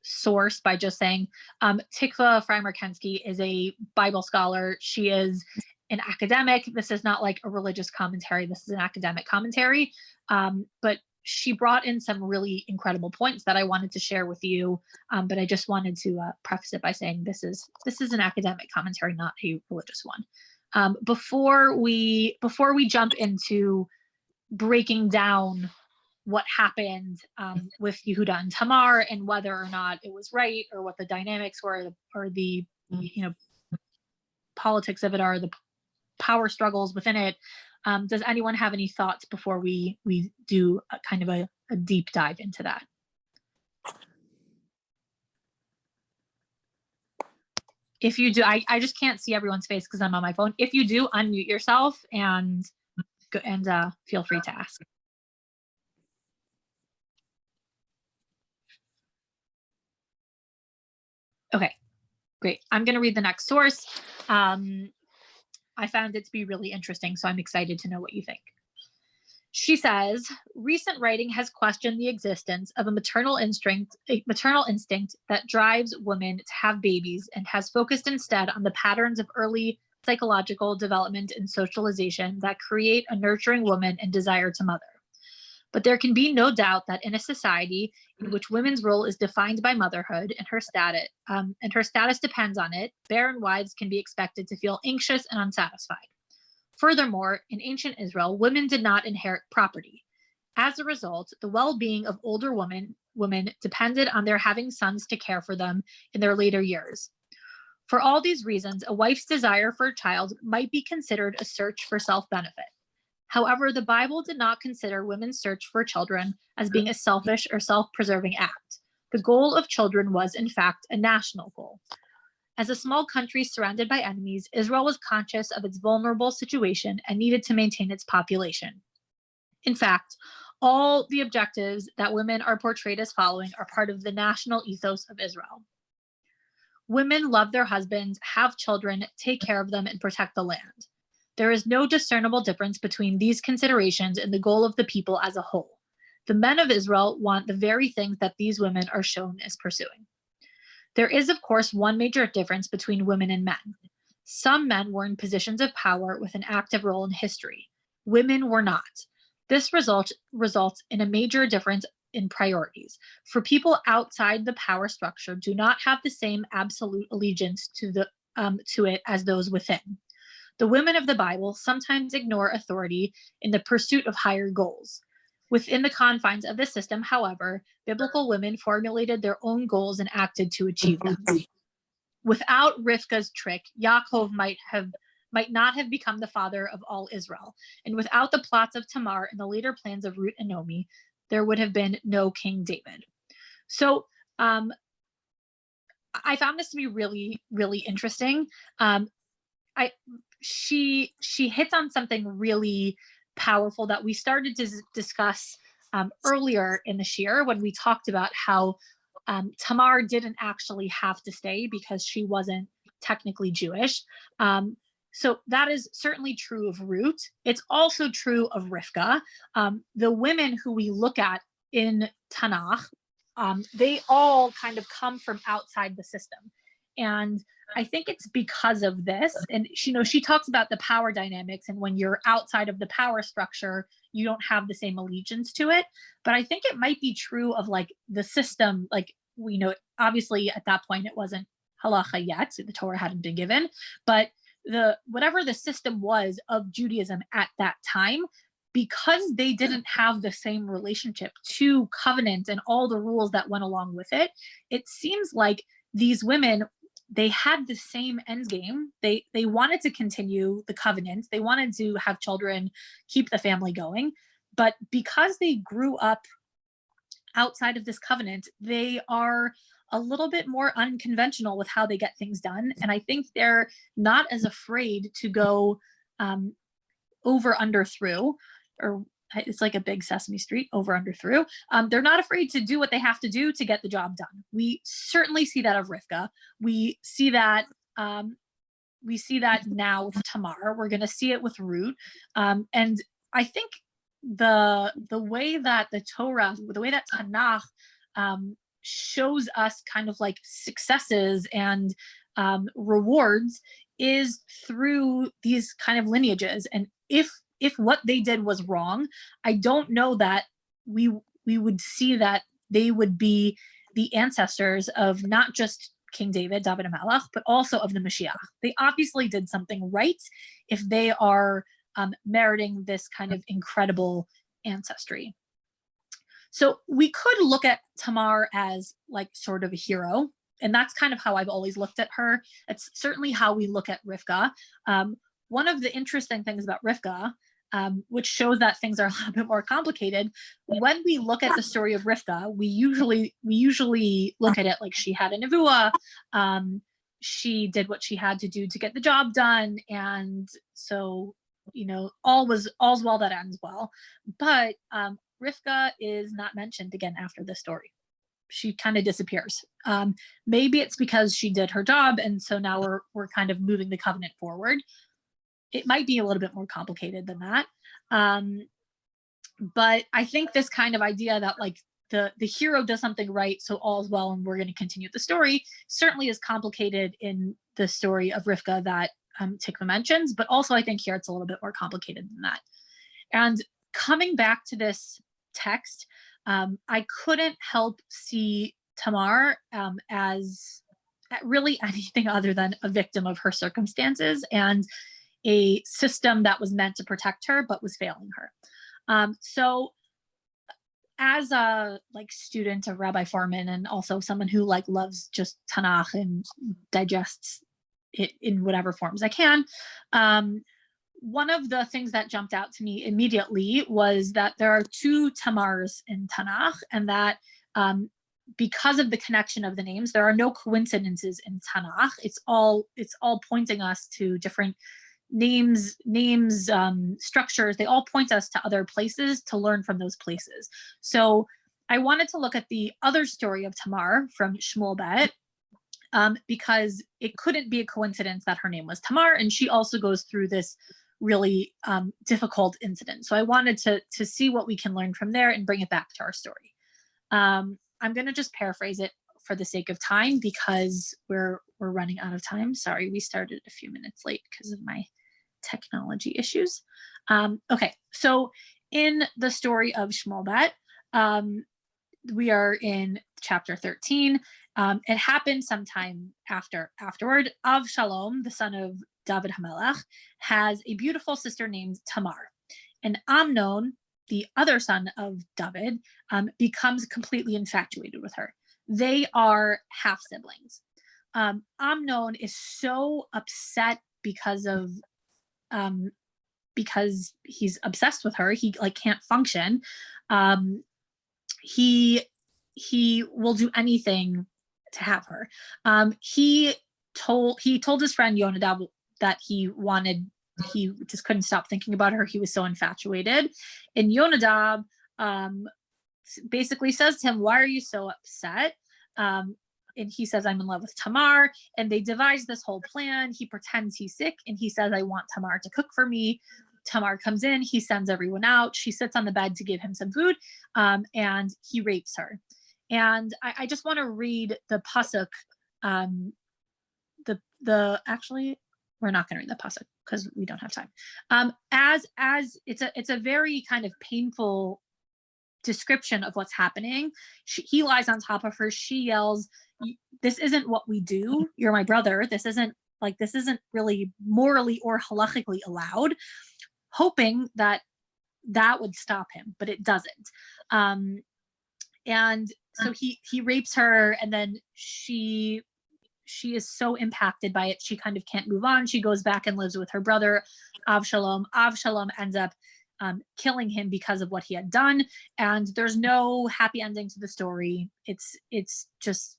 Speaker 1: source by just saying Tikva Freimer-Kensky is a Bible scholar. She is an academic. This is not like a religious commentary. This is an academic commentary. But she brought in some really incredible points that I wanted to share with you. But I just wanted to preface it by saying this is an academic commentary, not a religious one. Before we jump into breaking down what happened with Yehuda and Tamar and whether or not it was right, or what the dynamics were, or the politics of it are, the power struggles within it. Does anyone have any thoughts before we do a kind of a deep dive into that? If you do, I just can't see everyone's face because I'm on my phone. If you do, unmute yourself and feel free to ask. Okay, great. I'm going to read the next source. I found it to be really interesting, so I'm excited to know what you think. She says, recent writing has questioned the existence of a maternal instinct that drives women to have babies, and has focused instead on the patterns of early psychological development and socialization that create a nurturing woman and desire to mother. But there can be no doubt that in a society in which women's role is defined by motherhood and her status depends on it, barren wives can be expected to feel anxious and unsatisfied. Furthermore, in ancient Israel, women did not inherit property. As a result, the well-being of older women depended on their having sons to care for them in their later years. For all these reasons, a wife's desire for a child might be considered a search for self-benefit. However, the Bible did not consider women's search for children as being a selfish or self-preserving act. The goal of children was, in fact, a national goal. As a small country surrounded by enemies, Israel was conscious of its vulnerable situation and needed to maintain its population. In fact, all the objectives that women are portrayed as following are part of the national ethos of Israel. Women love their husbands, have children, take care of them, and protect the land. There is no discernible difference between these considerations and the goal of the people as a whole. The men of Israel want the very things that these women are shown as pursuing. There is, of course, one major difference between women and men. Some men were in positions of power with an active role in history. Women were not. This results in a major difference in priorities. For people outside the power structure do not have the same absolute allegiance to it as those within. The women of the Bible sometimes ignore authority in the pursuit of higher goals. Within the confines of the system, however, biblical women formulated their own goals and acted to achieve them. Without Rivka's trick, Yaakov might not have become the father of all Israel. And without the plots of Tamar and the later plans of Ruth and Naomi, there would have been no King David. So I found this to be really, really interesting. She hits on something really powerful that we started to discuss earlier in the Shiur when we talked about how Tamar didn't actually have to stay because she wasn't technically Jewish. So that is certainly true of Ruth. It's also true of Rivka. The women who we look at in Tanakh, they all kind of come from outside the system. And I think it's because of this. And she talks about the power dynamics, and when you're outside of the power structure, you don't have the same allegiance to it. But I think it might be true of like the system, like we know, obviously at that point it wasn't halacha yet, so the Torah hadn't been given, but whatever the system was of Judaism at that time, because they didn't have the same relationship to covenant and all the rules that went along with it, it seems like these women, they had the same end game. They wanted to continue the covenant. They wanted to have children, keep the family going. But because they grew up outside of this covenant, they are a little bit more unconventional with how they get things done. And I think they're not as afraid to go over, under, through, or it's like a big Sesame Street, over, under, through. They're not afraid to do what they have to do to get the job done. We certainly see that of Rivka. We see that now with Tamar. We're going to see it with Ruth. And I think the way that the Torah, the way that Tanakh shows us kind of like successes and rewards is through these kind of lineages. And if what they did was wrong, I don't know that we would see that they would be the ancestors of not just King David HaMelech, but also of the Mashiach. They obviously did something right if they are meriting this kind of incredible ancestry. So we could look at Tamar as like sort of a hero, and that's kind of how I've always looked at her. It's certainly how we look at Rivka. One of the interesting things about Rivka, which shows that things are a little bit more complicated, when we look at the story of Rivka, we usually look at it like she had a nevuah, she did what she had to do to get the job done, and so all's well that ends well. But Rivka is not mentioned again after this story. She kind of disappears. Maybe it's because she did her job, and so now we're kind of moving the covenant forward. It might be a little bit more complicated than that. But I think this kind of idea that like the hero does something right, so all's well, and we're going to continue the story, certainly is complicated in the story of Rivka that Tikva mentions, but also I think here it's a little bit more complicated than that. And coming back to this text, I couldn't help see Tamar as really anything other than a victim of her circumstances and a system that was meant to protect her but was failing her. So as a student of Rabbi Foreman, and also someone who loves just Tanakh and digests it in whatever forms I can, one of the things that jumped out to me immediately was that there are two Tamars in Tanakh, and that because of the connection of the names, there are no coincidences in Tanakh. It's all pointing us to different names, structures. They all point us to other places to learn from those places. So I wanted to look at the other story of Tamar from Shmuel Bet, because it couldn't be a coincidence that her name was Tamar, and she also goes through this really difficult incident. So I wanted to see what we can learn from there and bring it back to our story. I'm going to just paraphrase it for the sake of time because we're running out of time. Sorry, we started a few minutes late because of my technology issues. Okay, so in the story of Shmuel Bet, we are in chapter 13. It happened sometime afterward. Avshalom, the son of David Hamelech, has a beautiful sister named Tamar. And Amnon, the other son of David, becomes completely infatuated with her. They are half siblings. Amnon is so upset because he's obsessed with her. He like can't function. He will do anything to have her. He told his friend Yonadav that he just couldn't stop thinking about her. He was so infatuated. And Yonadav basically says to him, "Why are you so upset?" And he says, "I'm in love with Tamar." And they devise this whole plan. He pretends he's sick and he says, "I want Tamar to cook for me." Tamar comes in, he sends everyone out. She sits on the bed to give him some food, and he rapes her. And I just want to read the pasuk. Actually, we're not going to read the pasuk because we don't have time. As it's a very kind of painful description of what's happening. He lies on top of her. She yells, "This isn't what we do. You're my brother. This isn't really morally or halachically allowed," hoping that would stop him, but it doesn't. And so he rapes her, and then she is so impacted by it, she kind of can't move on. She goes back and lives with her brother, Avshalom. Avshalom ends up killing him because of what he had done, and there's no happy ending to the story. It's just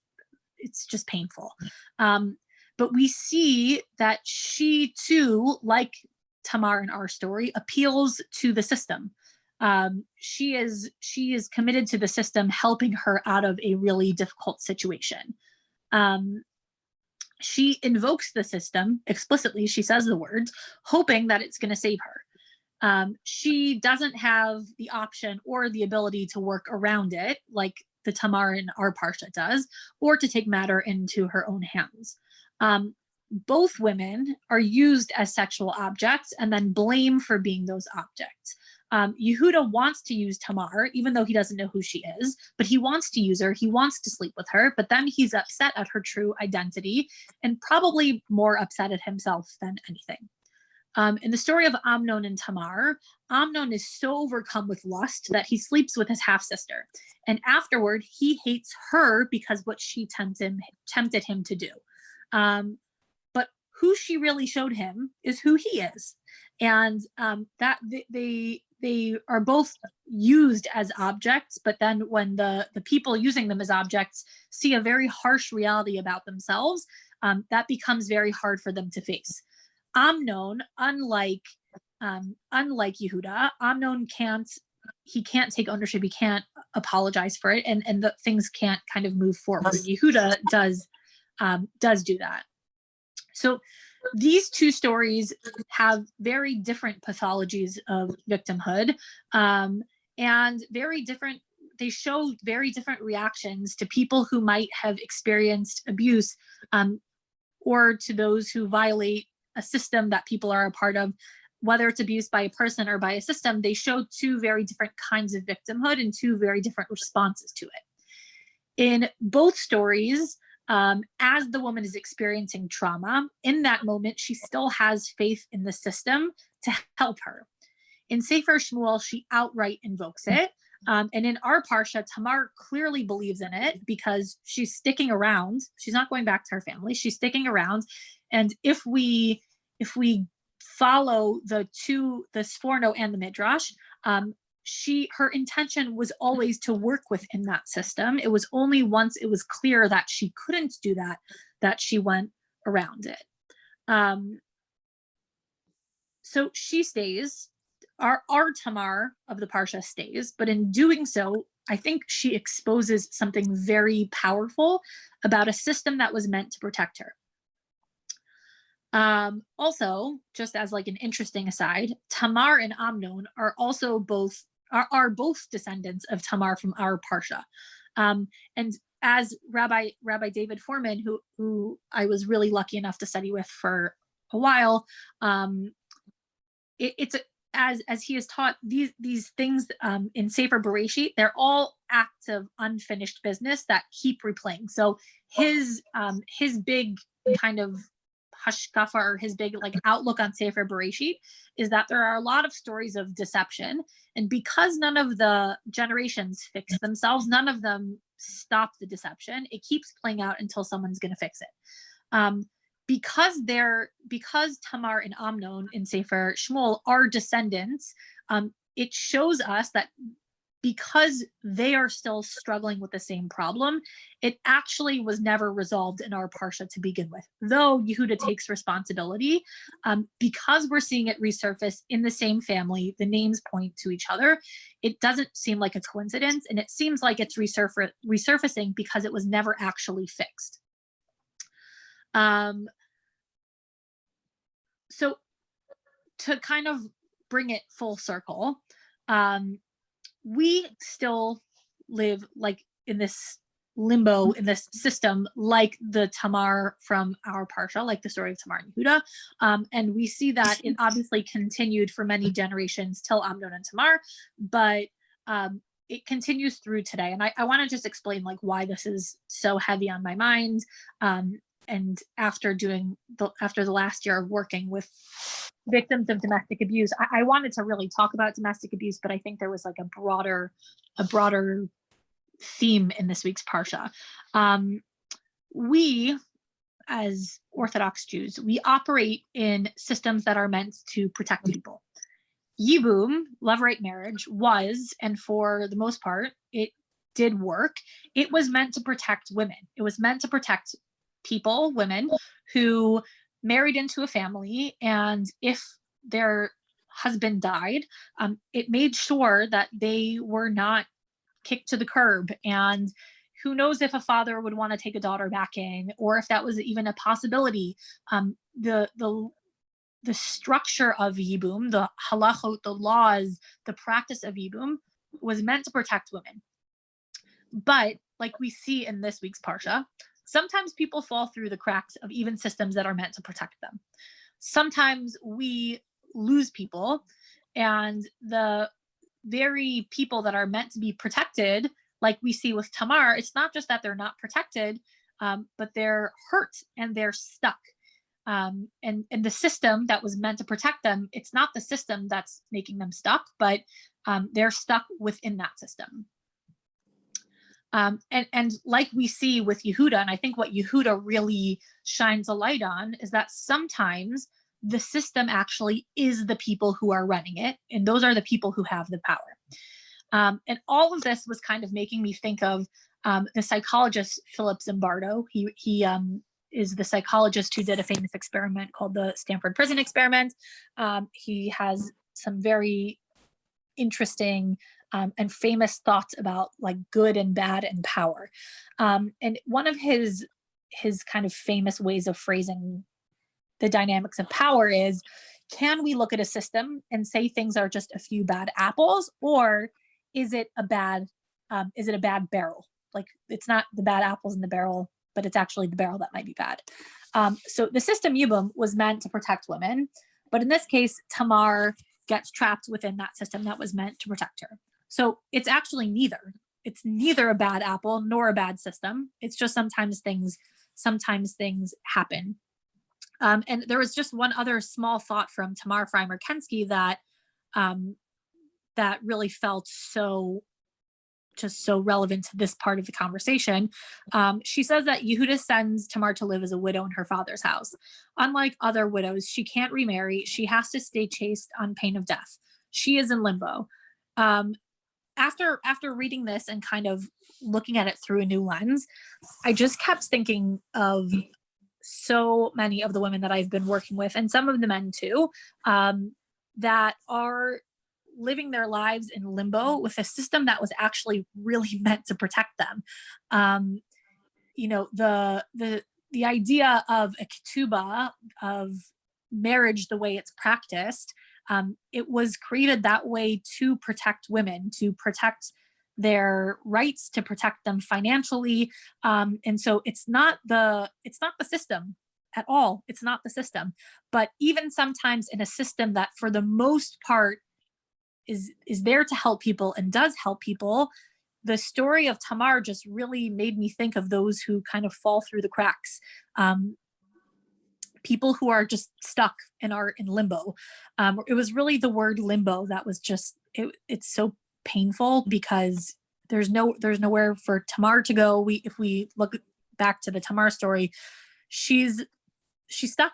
Speaker 1: painful. But we see that she too, like Tamar in our story, appeals to the system. She is committed to the system helping her out of a really difficult situation. She invokes the system explicitly. She says the words, hoping that it's going to save her. She doesn't have the option or the ability to work around it like the Tamar in our Parsha does, or to take matter into her own hands. Both women are used as sexual objects and then blamed for being those objects. Yehuda wants to use Tamar, even though he doesn't know who she is, but he wants to use her. He wants to sleep with her, but then he's upset at her true identity and probably more upset at himself than anything. In the story of Amnon and Tamar, Amnon is so overcome with lust that he sleeps with his half-sister. And afterward, he hates her because what she tempted him to do. But who she really showed him is who he is. And that they are both used as objects, but then when the people using them as objects see a very harsh reality about themselves, that becomes very hard for them to face. Amnon, unlike Yehuda, Amnon can't take ownership. He can't apologize for it, and the things can't kind of move forward. Yehuda does do that. So these two stories have very different pathologies of victimhood, and they show very different reactions to people who might have experienced abuse, or to those who violate a system that people are a part of. Whether it's abused by a person or by a system, they show two very different kinds of victimhood and two very different responses to it. In both stories, as the woman is experiencing trauma, in that moment, she still has faith in the system to help her. In Sefer Shmuel, she outright invokes it. And in our Parsha, Tamar clearly believes in it because she's sticking around. She's not going back to her family. She's sticking around. And if we follow the Sforno and the Midrash, her intention was always to work within that system. It was only once it was clear that she couldn't do that she went around it. So she stays. Our Tamar of the Parsha stays, but in doing so, I think she exposes something very powerful about a system that was meant to protect her. Also, just as like an interesting aside, Tamar and Amnon are also both descendants of Tamar from our Parsha. And as Rabbi David Foreman, who I was really lucky enough to study with for a while, as he is taught these things in Sefer Bereshit, they're all acts of unfinished business that keep replaying. So his big kind of hashkafa, or his big like outlook on Sefer Bereshit, is that there are a lot of stories of deception, and because none of the generations fix themselves, none of them stop the deception. It keeps playing out until someone's going to fix it. Because Tamar and Amnon in Sefer Shmuel are descendants, it shows us that because they are still struggling with the same problem, it actually was never resolved in our Parsha to begin with. Though Yehuda takes responsibility, because we're seeing it resurface in the same family, the names point to each other, it doesn't seem like a coincidence, and it seems like it's resurfacing because it was never actually fixed. So to kind of bring it full circle, we still live like in this limbo, in this system, like the Tamar from our Parsha, like the story of Tamar and Yehuda. And we see that it obviously continued for many generations till Amnon and Tamar, but it continues through today. And I want to just explain like why this is so heavy on my mind. And after the last year of working with victims of domestic abuse, I wanted to really talk about domestic abuse, but I think there was like a broader theme in this week's Parsha. We, as Orthodox Jews, we operate in systems that are meant to protect people. Yibum, levirate marriage, was, and for the most part, it did work. It was meant to protect women. It was meant to protect people, women, who married into a family, and if their husband died, it made sure that they were not kicked to the curb. And who knows if a father would want to take a daughter back in, or if that was even a possibility. The structure of Yibum, the halachot, the laws, the practice of Yibum was meant to protect women. But like we see in this week's Parsha, sometimes people fall through the cracks of even systems that are meant to protect them. Sometimes we lose people, and the very people that are meant to be protected, like we see with Tamar, it's not just that they're not protected, but they're hurt and they're stuck. And the system that was meant to protect them, it's not the system that's making them stuck, but they're stuck within that system. And like we see with Yehuda, and I think what Yehuda really shines a light on is that sometimes the system actually is the people who are running it, and those are the people who have the power. And all of this was kind of making me think of the psychologist Philip Zimbardo. He is the psychologist who did a famous experiment called the Stanford Prison Experiment. He has some very interesting and famous thoughts about like good and bad and power. And one of his kind of famous ways of phrasing the dynamics of power is, can we look at a system and say things are just a few bad apples, or is it a bad barrel? Like, it's not the bad apples in the barrel, but it's actually the barrel that might be bad. So the system Yibum was meant to protect women, but in this case, Tamar gets trapped within that system that was meant to protect her. So it's actually neither. It's neither a bad apple nor a bad system. It's just sometimes things happen. And there was just one other small thought from Tamar Freimer-Kensky that that really felt so relevant to this part of the conversation. She says that Yehuda sends Tamar to live as a widow in her father's house. Unlike other widows, she can't remarry. She has to stay chaste on pain of death. She is in limbo. After reading this and kind of looking at it through a new lens, I just kept thinking of so many of the women that I've been working with, and some of the men too, that are living their lives in limbo with a system that was actually really meant to protect them. You know, the idea of a ketubah, of marriage the way it's practiced, it was created that way to protect women, to protect their rights, to protect them financially. And so it's not the system at all. It's not the system. But even sometimes in a system that for the most part is there to help people and does help people, the story of Tamar just really made me think of those who kind of fall through the cracks. People who are just stuck and are in limbo. It was really the word limbo that was just, it's so painful because there's nowhere for Tamar to go. If we look back to the Tamar story, she's stuck.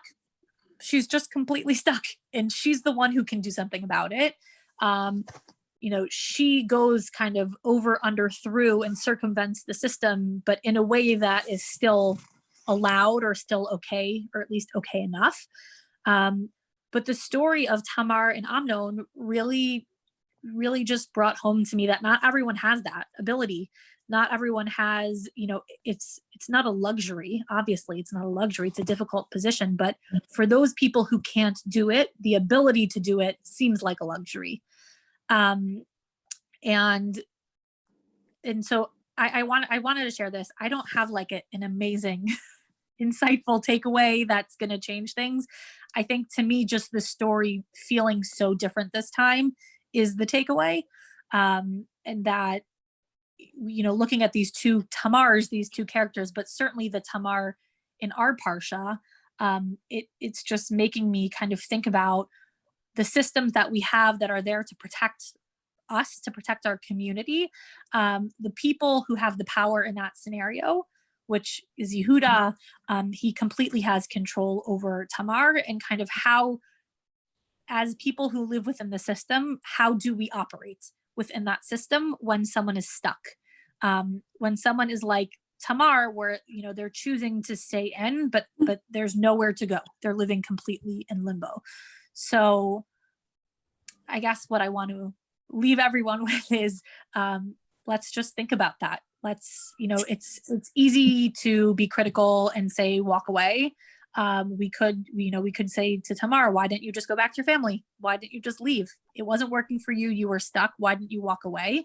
Speaker 1: She's just completely stuck, and she's the one who can do something about it. She goes kind of over, under, through, and circumvents the system, but in a way that is still allowed or still okay, or at least okay enough. But the story of Tamar and Amnon really just brought home to me that not everyone has that ability. Not everyone has, it's not a luxury. Obviously, it's not a luxury. It's a difficult position. But for those people who can't do it, the ability to do it seems like a luxury. And so I wanted to share this. I don't have like an amazing, insightful takeaway that's going to change things. I think to me, just the story feeling so different this time is the takeaway. And that, looking at these two Tamars, these two characters, but certainly the Tamar in our Parsha, it's just making me kind of think about the systems that we have that are there to protect us, to protect our community, the people who have the power in that scenario, which is Yehuda. He completely has control over Tamar, and kind of how, as people who live within the system, how do we operate within that system when someone is stuck? When someone is like Tamar, where they're choosing to stay in, but there's nowhere to go. They're living completely in limbo. So I guess what I want to leave everyone with is, let's just think about that. Let's, it's easy to be critical and say, walk away. We could say to Tamar, why didn't you just go back to your family? Why didn't you just leave? It wasn't working for you. You were stuck. Why didn't you walk away?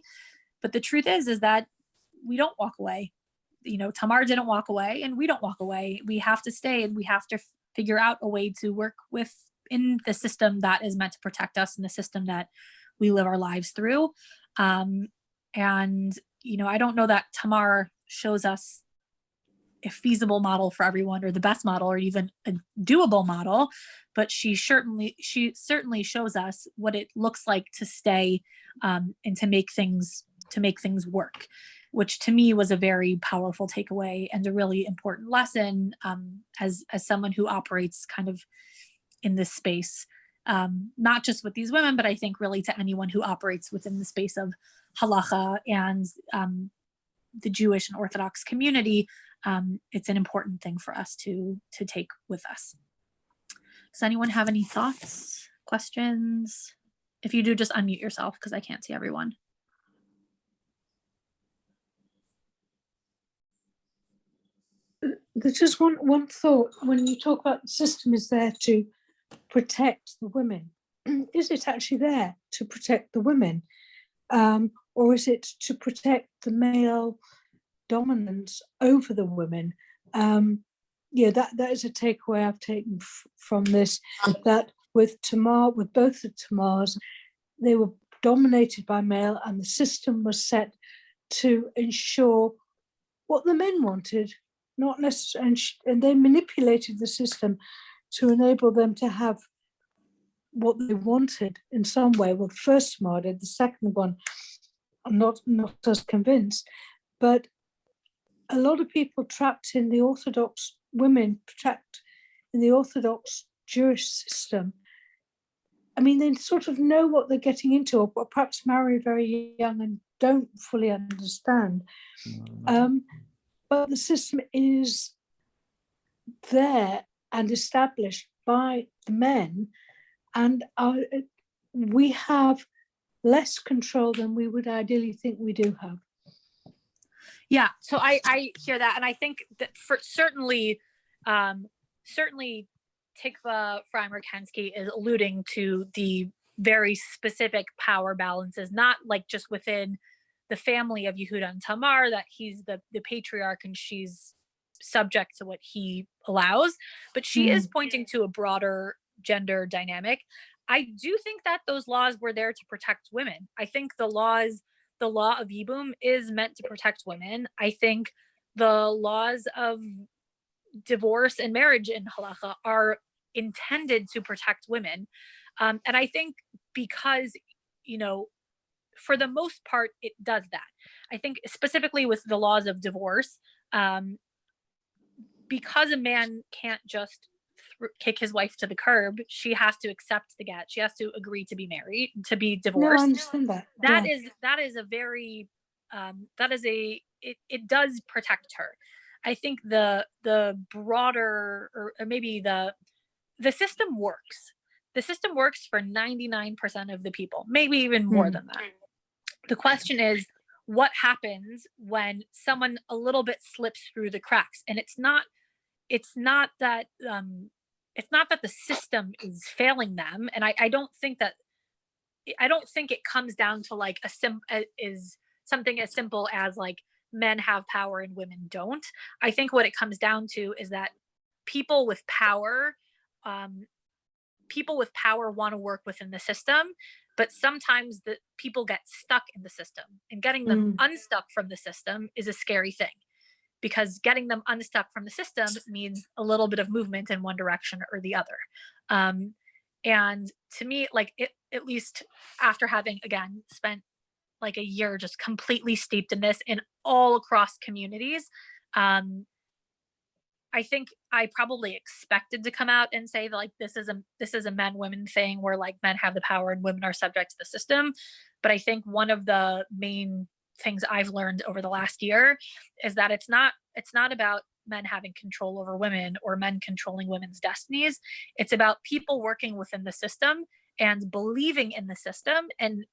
Speaker 1: But the truth is that we don't walk away. Tamar didn't walk away, and we don't walk away. We have to stay, and we have to figure out a way to work in the system that is meant to protect us, and the system that we live our lives through. I don't know that Tamar shows us a feasible model for everyone, or the best model, or even a doable model, but she certainly shows us what it looks like to stay, and to make things work, which to me was a very powerful takeaway and a really important lesson, as someone who operates kind of in this space, not just with these women, but I think really to anyone who operates within the space of halacha and the Jewish and Orthodox community. It's an important thing for us to take with us. Does anyone have any thoughts, questions? If you do, just unmute yourself because I can't see everyone.
Speaker 5: There's just one thought. When you talk about the system is there to protect the women, is it actually there to protect the women? Or is it to protect the male dominance over the women? That is a takeaway I've taken from this, that with Tamar, with both the Tamars, they were dominated by male, and the system was set to ensure what the men wanted, not necessarily, and they manipulated the system to enable them to have what they wanted in some way. Well, the first Tamar did, the second one, I'm not as convinced, but a lot of people trapped in the Orthodox, women trapped in the Orthodox Jewish system, I mean, they sort of know what they're getting into, or perhaps marry very young and don't fully understand. But the system is there and established by the men, and we have less control than we would ideally think we do have.
Speaker 1: Yeah, so I hear that, and I think that for certainly Tikva Freimer-Kensky is alluding to the very specific power balances, not like just within the family of Yehuda and Tamar, that he's the patriarch and she's subject to what he allows, but she is pointing to a broader gender dynamic. I do think that those laws were there to protect women. I think the law of Yibum is meant to protect women. I think the laws of divorce and marriage in halacha are intended to protect women. And I think because, for the most part, it does that. I think specifically with the laws of divorce, because a man can't just kick his wife to the curb, she has to accept the get. She has to agree to be married, to be divorced.
Speaker 5: No, I understand that.
Speaker 1: That is a very, it does protect her. I think the broader, or maybe the system works. The system works for 99% of the people, maybe even more than that. The question is, what happens when someone a little bit slips through the cracks? And it's not that the system is failing them. And I don't think it comes down to like is something as simple as like men have power and women don't. I think what it comes down to is that people with power want to work within the system, but sometimes the people get stuck in the system, and getting them unstuck from the system is a scary thing, because getting them unstuck from the system means a little bit of movement in one direction or the other. And to me, like at least after having, again, spent like a year just completely steeped in this in all across communities, I think I probably expected to come out and say that like this is a men-women thing where like men have the power and women are subject to the system. But I think one of the main things I've learned over the last year is that it's not about men having control over women or men controlling women's destinies. It's about people working within the system and believing in the system, and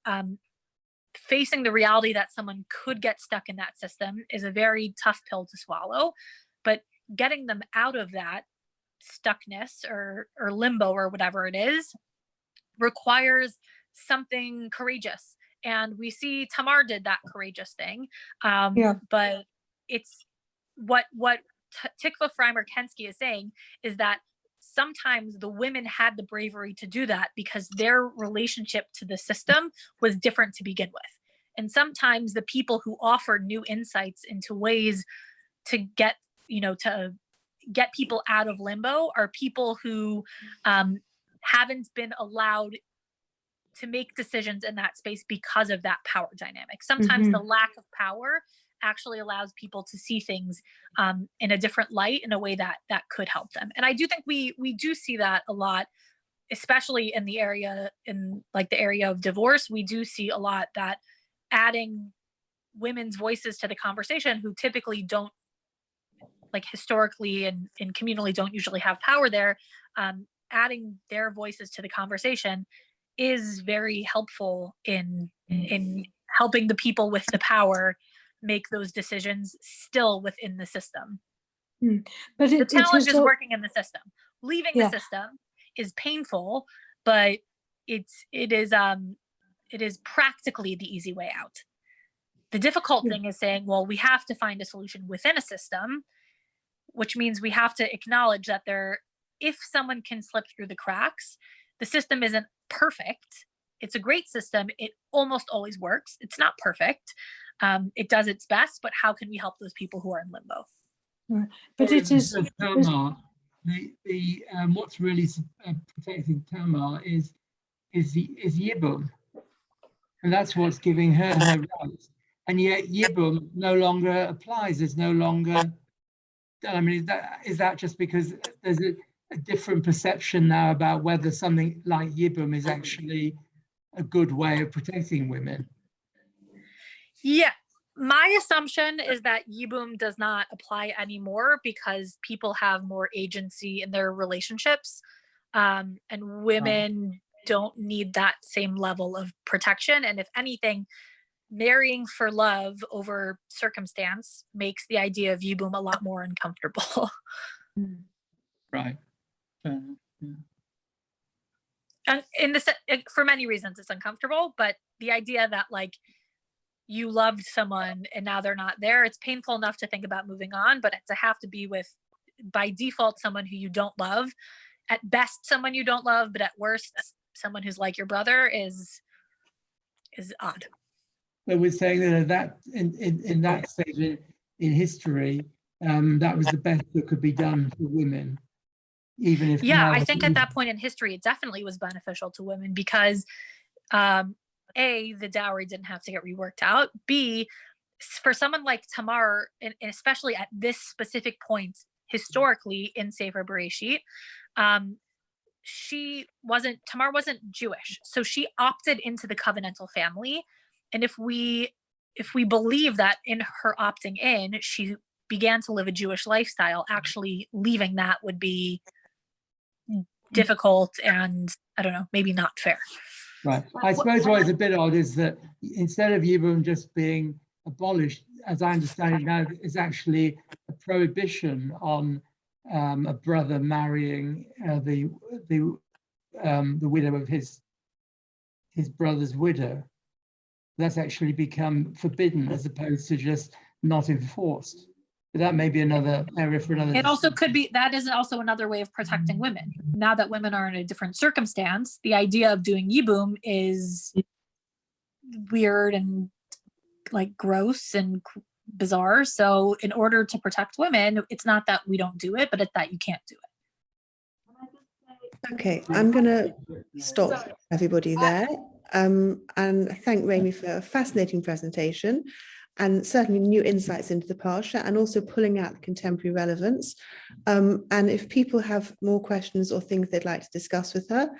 Speaker 1: facing the reality that someone could get stuck in that system is a very tough pill to swallow. But getting them out of that stuckness or limbo or whatever it is requires something courageous. And we see Tamar did that courageous thing. But it's what Tikva Freimer-Kensky is saying is that sometimes the women had the bravery to do that because their relationship to the system was different to begin with. And sometimes the people who offered new insights into ways to get people out of limbo are people who haven't been allowed to make decisions in that space because of that power dynamic. Sometimes the lack of power actually allows people to see things in a different light, in a way that could help them. And I do think we do see that a lot, especially in the area of divorce. We do see a lot that adding women's voices to the conversation, who typically don't, like historically and communally, don't usually have power there, adding their voices to the conversation is very helpful in helping the people with the power make those decisions still within the system.
Speaker 5: But
Speaker 1: the challenge is working in the system. Leaving the system is painful, but it is practically the easy way out. The difficult thing is saying, well, we have to find a solution within a system, which means we have to acknowledge that if someone can slip through the cracks, the system isn't perfect. It's a great system. It almost always works. It's not perfect. It does its best, but how can we help those people who are in limbo?
Speaker 5: Right. But it is
Speaker 2: Tamar. The what's really protecting Tamar is Yibum, and that's what's giving her rights. And yet Yibum no longer applies. There's no longer. I mean, is that just because there's a different perception now about whether something like Yibum is actually a good way of protecting women?
Speaker 1: Yeah, my assumption is that Yibum does not apply anymore because people have more agency in their relationships, and women don't need that same level of protection. And if anything, marrying for love over circumstance makes the idea of Yibum a lot more uncomfortable.
Speaker 2: Right. Yeah.
Speaker 1: And for many reasons it's uncomfortable, but the idea that like you loved someone and now they're not there. It's painful enough to think about moving on, but to have to be with, by default, someone who you don't love, at best someone you don't love, but at worst someone who's like your brother is odd.
Speaker 2: But we're saying that in that stage in history, that was the best that could be done for women, even if
Speaker 1: Yeah,
Speaker 2: now
Speaker 1: I think at that point in history, it definitely was beneficial to women because A, the dowry didn't have to get reworked out. B, for someone like Tamar, and especially at this specific point historically in Sefer Bereshit, Tamar wasn't Jewish, so she opted into the covenantal family. And if we believe that in her opting in, she began to live a Jewish lifestyle, actually leaving that would be difficult and, I don't know, maybe not fair.
Speaker 2: Right. I suppose what is a bit odd is that instead of Yibum just being abolished, as I understand it now, is actually a prohibition on a brother marrying the widow of his brother's widow. That's actually become forbidden as opposed to just not enforced. But that may be another area for another.
Speaker 1: It also could be, that is also another way of protecting women. Now that women are in a different circumstance, the idea of doing Yibum is weird and like gross and bizarre. So in order to protect women, it's not that we don't do it, but it's that you can't do it.
Speaker 3: Okay, I'm going to stop everybody there and thank Ramie for a fascinating presentation and certainly new insights into the Parashah and also pulling out the contemporary relevance. And if people have more questions or things they'd like to discuss with her,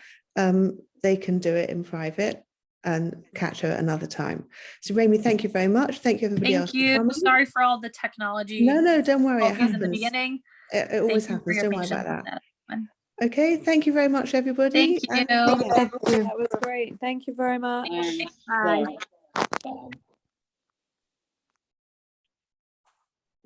Speaker 3: they can do it in private and catch her another time. So Ramie, thank you very much. Thank you everybody else.
Speaker 1: Thank you. Sorry for all the technology.
Speaker 3: No, don't worry. It happens.
Speaker 1: In the beginning.
Speaker 3: It always happens. Don't worry about that. Okay, thank you very much, everybody.
Speaker 1: Thank you.
Speaker 5: That was great. Thank you very much.
Speaker 1: Bye.
Speaker 2: Bye.